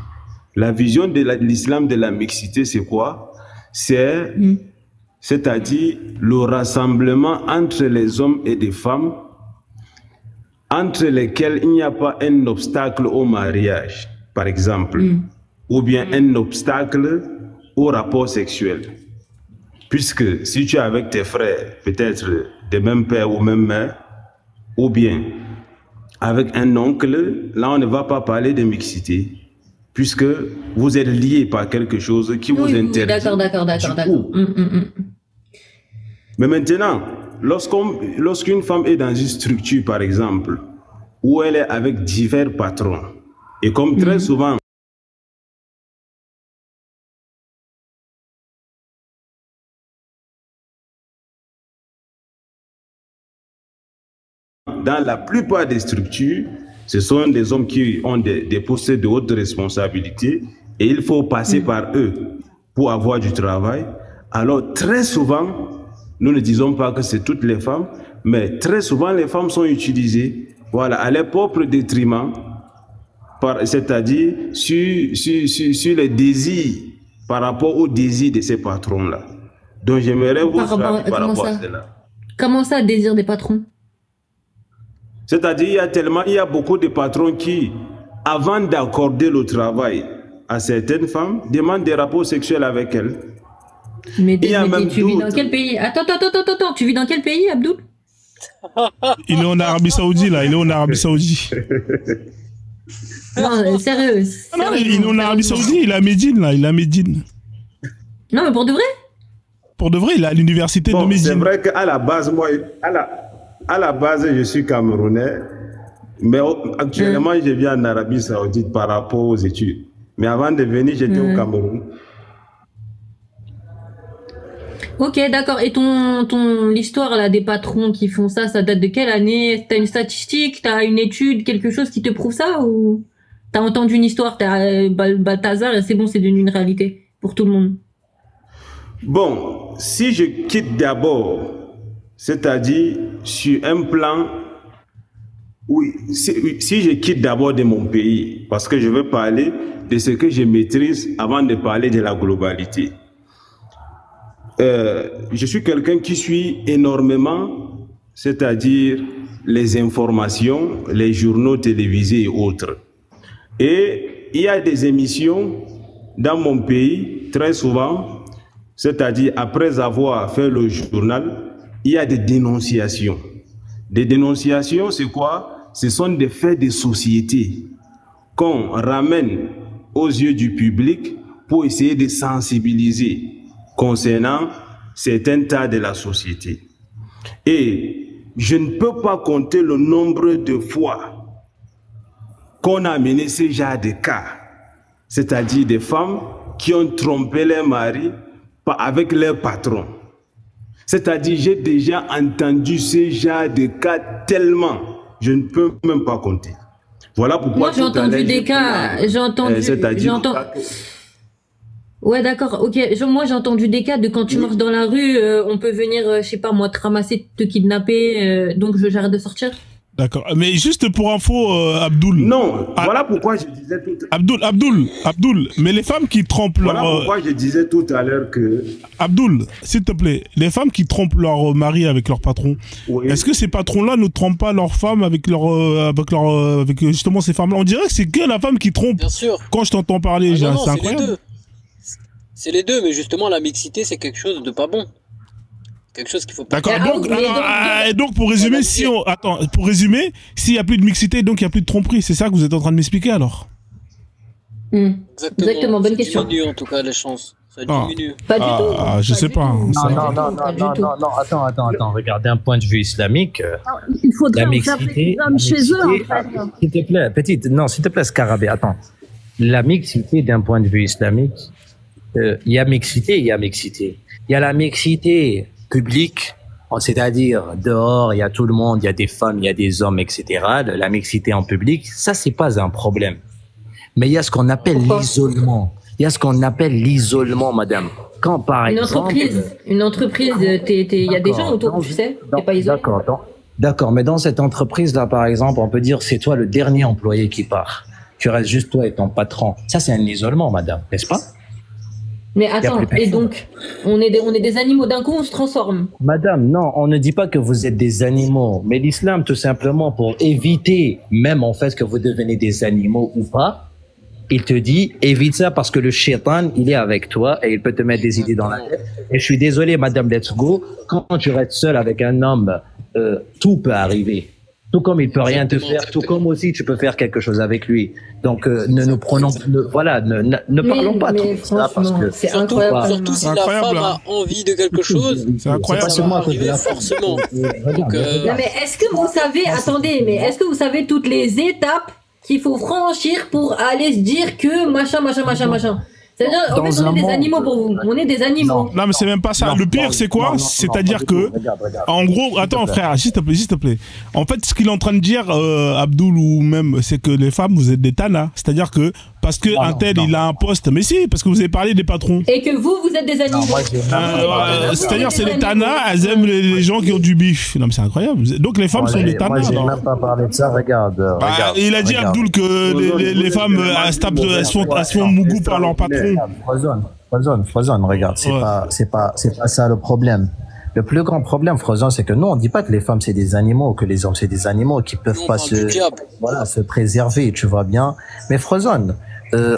La vision de l'islam de la mixité, c'est quoi? C'est-à-dire le rassemblement entre les hommes et les femmes, entre lesquels il n'y a pas un obstacle au mariage, par exemple, ou bien un obstacle au rapport sexuel. Puisque si tu es avec tes frères, peut-être de même père ou même mère, ou bien avec un oncle, là on ne va pas parler de mixité, puisque vous êtes liés par quelque chose qui vous interdit. D'accord. Mais maintenant, lorsqu'une femme est dans une structure, par exemple, où elle est avec divers patrons, et comme très souvent, dans la plupart des structures, ce sont des hommes qui ont des postes de haute responsabilité et il faut passer par eux pour avoir du travail. Alors très souvent, Nous ne disons pas que c'est toutes les femmes, mais très souvent les femmes sont utilisées, voilà, à leur propre détriment, c'est-à-dire sur les désirs, par rapport aux désirs de ces patrons-là. Donc j'aimerais vous faire par rapport à cela. Comment ça, désir des patrons? C'est-à-dire il y a beaucoup de patrons qui, avant d'accorder le travail à certaines femmes, demandent des rapports sexuels avec elles. Mais tu vis dans quel pays? Attends, tu vis dans quel pays, Abdoul? Il est en Arabie Saoudite, là, il est en Arabie Saoudite. Non, sérieux. Non, il est en Arabie Saoudite, il est à Médine, là, il est à Médine. Non, mais pour de vrai? Pour de vrai, il est à l'université de Médine. C'est vrai qu'à la base, moi, à la base, je suis Camerounais, mais actuellement, je vis en Arabie Saoudite par rapport aux études. Mais avant de venir, j'étais au Cameroun. Ok, d'accord. Et l'histoire là des patrons qui font ça, ça date de quelle année? T'as une statistique, t'as une étude, quelque chose qui te prouve ça, ou t'as entendu une histoire, t'as Balthazar et c'est bon, c'est devenu une réalité pour tout le monde? Bon, si je quitte d'abord, c'est-à-dire sur un plan, oui, si je quitte d'abord de mon pays, parce que je veux parler de ce que je maîtrise avant de parler de la globalité. Je suis quelqu'un qui suit énormément, c'est-à-dire les informations, les journaux télévisés et autres. Et il y a des émissions dans mon pays, très souvent, c'est-à-dire après avoir fait le journal, il y a des dénonciations. Des dénonciations, c'est quoi? Ce sont des faits de société qu'on ramène aux yeux du public pour essayer de sensibiliser concernant certains tas de la société. Et je ne peux pas compter le nombre de fois qu'on a amené ce genre de cas, c'est-à-dire des femmes qui ont trompé leur mari avec leur patron. C'est-à-dire, j'ai déjà entendu ce genre de cas tellement, je ne peux même pas compter. Voilà pourquoi... Moi, j'ai entendu des cas, Ouais, d'accord, ok. Moi, j'ai entendu des cas de quand tu marches dans la rue, on peut venir, je sais pas moi, te ramasser, te kidnapper, donc j'arrête de sortir. D'accord. Mais juste pour info, Abdoul. Non, voilà pourquoi je disais tout à l'heure. Abdoul, mais les femmes qui trompent voilà pourquoi je disais tout à l'heure que... Abdoul, s'il te plaît, les femmes qui trompent leur mari avec leur patron, oui. Est-ce que ces patrons-là ne trompent pas leurs femmes avec justement ces femmes-là? On dirait que c'est que la femme qui trompe. Bien sûr. Quand je t'entends parler, c'est incroyable. C'est les deux, mais justement, la mixité, c'est quelque chose de pas bon. Quelque chose qu'il faut pas. D'accord. Donc, pour résumer, pour résumer, s'il y a plus de mixité, donc il y a plus de tromperie. C'est ça que vous êtes en train de m'expliquer alors? Exactement. Bonne question. Ça diminue en tout cas les chances. Ça diminue. Pas du tout. Je sais pas. Non. Attends. Regarde, d'un point de vue islamique, il faudrait la mixité, chez eux, en fait. S'il te plaît, s'il te plaît, Scarabée, attends. La mixité, d'un point de vue islamique, il y a mixité, il y a mixité. Il y a la mixité publique, c'est-à-dire dehors, il y a tout le monde, il y a des femmes, il y a des hommes, etc. La mixité en public, ça, c'est pas un problème. Mais il y a ce qu'on appelle l'isolement. Il y a ce qu'on appelle l'isolement, madame. Quand, par exemple... Une entreprise, il y a des gens autour, tu sais, t'es pas isolé. D'accord, mais dans cette entreprise-là, par exemple, on peut dire c'est toi le dernier employé qui part. Tu restes juste toi et ton patron. Ça, c'est un isolement, madame, n'est-ce pas? Mais attends, et donc, on est des animaux, d'un coup on se transforme. Madame, non, on ne dit pas que vous êtes des animaux, mais l'islam, tout simplement, pour éviter, même en fait que vous devenez des animaux ou pas, il te dit, évite ça parce que le shaitan, il est avec toi et il peut te mettre des idées dans la tête. Et je suis désolé, madame Let's Go, quand tu restes seul avec un homme, tout peut arriver. Tout comme il peut rien te faire, tout comme aussi tu peux faire quelque chose avec lui. Donc ne parlons pas trop de ça parce que c'est incroyable. Surtout si la femme a envie de quelque chose, c'est incroyable. Ça va arriver forcément. Non mais est-ce que vous savez, est-ce que vous savez toutes les étapes qu'il faut franchir pour aller se dire que machin. C'est-à-dire, en fait, on est des animaux pour vous. On est des animaux. Non, mais c'est même pas ça. Le pire, c'est quoi? C'est-à-dire que, en gros, attends, frère, s'il te plaît, s'il te plaît. En fait, ce qu'il est en train de dire, Abdoul, ou même, c'est que les femmes, vous êtes des tanas. C'est-à-dire que, parce que un tel, il a un poste. Mais si, parce que vous avez parlé des patrons. Et que vous êtes des animaux. C'est-à-dire, c'est les tanas, elles aiment les gens qui ont du bif. Non, mais c'est incroyable. Donc, les femmes sont des tanas. Moi, j'ai même pas parlé de ça. Regarde. Il a dit, Abdoul, que les femmes, elles se font mougou par leur patron. Frozone, regarde, c'est pas ça le problème. Le plus grand problème, Frozone, c'est que nous, on dit pas que les femmes c'est des animaux, que les hommes c'est des animaux qui peuvent pas se préserver, tu vois bien. Mais Frozone,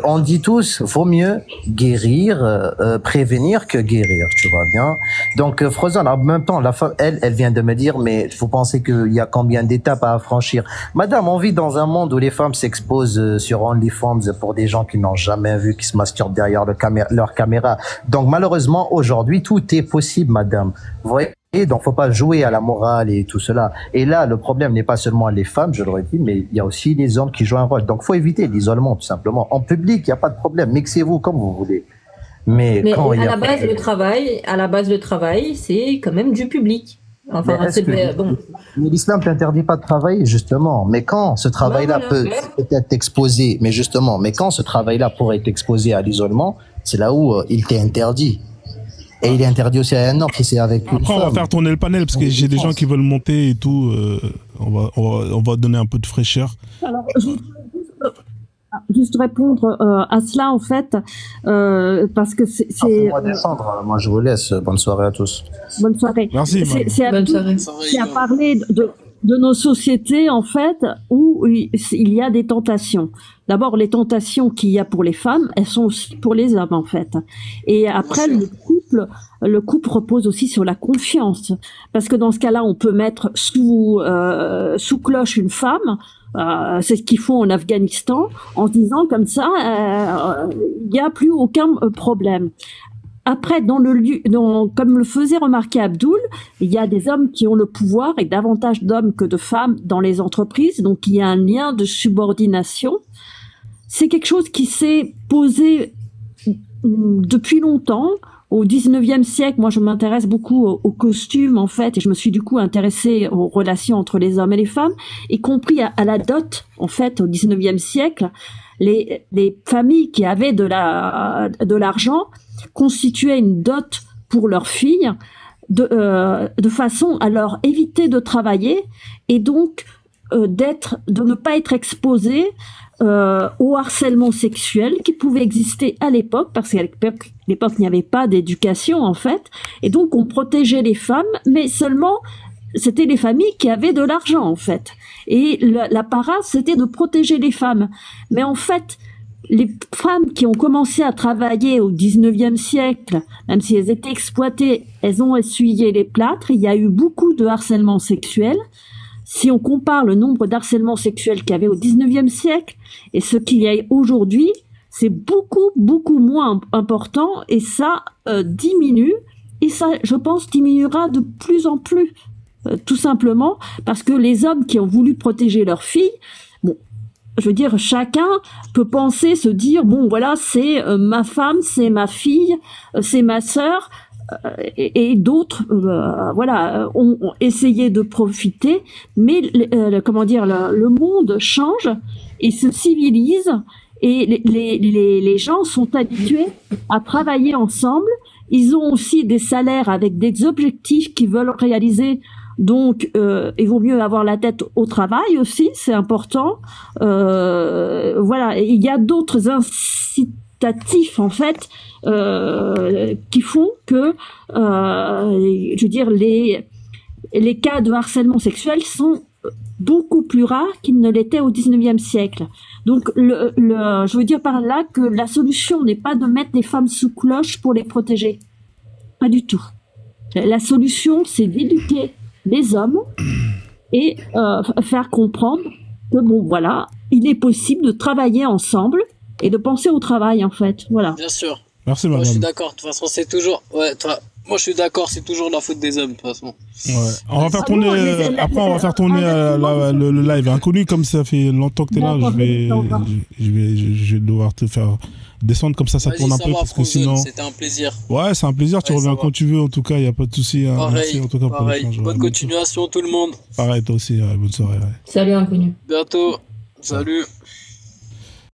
on dit tous, vaut mieux guérir, prévenir que guérir, tu vois bien. Donc, Frozone, en même temps, la femme, elle vient de me dire, mais vous pensez qu'il y a combien d'étapes à franchir? Madame, on vit dans un monde où les femmes s'exposent sur OnlyFans pour des gens qui n'ont jamais vu, qui se masturbent derrière leur caméra. Donc, malheureusement, aujourd'hui, tout est possible, madame. Vous voyez? Donc, faut pas jouer à la morale et tout cela. Et là, le problème n'est pas seulement les femmes, je l'aurais dit, mais il y a aussi les hommes qui jouent un rôle. Donc, faut éviter l'isolement, tout simplement. En public, il n'y a pas de problème. Mixez-vous comme vous voulez. Mais quand à la base, le travail, c'est quand même du public. Enfin, bon. Mais l'islam t'interdit pas de travailler, justement. Mais quand ce travail-là peut être exposé, mais quand ce travail-là pourrait être exposé à l'isolement, c'est là où il t'est interdit. Et il est interdit aussi à un homme si c'est avec une Après, femme. on va faire tourner le panel parce que j'ai des gens qui veulent monter et tout. On va donner un peu de fraîcheur. Alors, juste répondre à cela, en fait, parce que c'est... Moi, descendre. Moi, je vous laisse. Bonne soirée à tous. Bonne soirée. Merci. Bonne soirée. Qui a parlé de nos sociétés, en fait, où il y a des tentations. D'abord, les tentations qu'il y a pour les femmes, elles sont aussi pour les hommes, en fait. Et après, le couple repose aussi sur la confiance. Parce que dans ce cas-là, on peut mettre sous cloche une femme, c'est ce qu'ils font en Afghanistan, en se disant comme ça, il n'y a plus aucun problème. Après, comme le faisait remarquer Abdoul, il y a des hommes qui ont le pouvoir et davantage d'hommes que de femmes dans les entreprises, donc il y a un lien de subordination. C'est quelque chose qui s'est posé depuis longtemps. Au 19e siècle, moi je m'intéresse beaucoup aux costumes en fait, et je me suis du coup intéressée aux relations entre les hommes et les femmes, y compris à la dot en fait au 19e siècle. Les familles qui avaient de l'argent constituaient une dot pour leurs filles de façon à leur éviter de travailler et donc de ne pas être exposées au harcèlement sexuel qui pouvait exister à l'époque, parce qu'à l'époque il n'y avait pas d'éducation en fait, et donc on protégeait les femmes, mais seulement c'était les familles qui avaient de l'argent en fait, et la para c'était de protéger les femmes. Mais en fait les femmes qui ont commencé à travailler au 19e siècle, même si elles étaient exploitées, elles ont essuyé les plâtres. Il y a eu beaucoup de harcèlement sexuel. Si on compare le nombre d'harcèlements sexuels qu'il y avait au 19e siècle et ce qu'il y a aujourd'hui, c'est beaucoup, beaucoup moins important et ça diminue. Et ça, je pense, diminuera de plus en plus, tout simplement parce que les hommes qui ont voulu protéger leurs filles, bon, je veux dire, chacun peut penser, se dire, bon, voilà, c'est ma femme, c'est ma fille, c'est ma sœur, et d'autres, voilà, ont essayé de profiter, mais le monde change et se civilise, et les gens sont habitués à travailler ensemble. Ils ont aussi des salaires avec des objectifs qu'ils veulent réaliser. Donc, il vaut mieux avoir la tête au travail aussi, c'est important. Voilà, il y a d'autres incitatifs en fait qui font que, je veux dire, les cas de harcèlement sexuel sont beaucoup plus rares qu'ils ne l'étaient au 19e siècle. Donc, je veux dire par là que la solution n'est pas de mettre les femmes sous cloche pour les protéger. Pas du tout. La solution, c'est d'éduquer les hommes et faire comprendre que bon voilà, il est possible de travailler ensemble et de penser au travail en fait. Voilà. Bien sûr. Merci madame. Je suis d'accord. De toute façon, c'est toujours Moi, je suis d'accord, c'est toujours la faute des hommes, de toute façon. Ouais. On va faire tourner, après, on va faire tourner le live. Inconnu, comme ça fait longtemps que t'es là, je vais devoir te faire descendre comme ça tourne un peu, parce que sinon... C'était un plaisir. Ouais, c'est un plaisir, tu reviens quand tu veux, en tout cas, il n'y a pas de souci. Pareil, merci, en tout cas, pareil. pour Bonne continuation, tout le monde. Pareil, toi aussi, bonne soirée. Salut, Inconnu. Bientôt. Salut.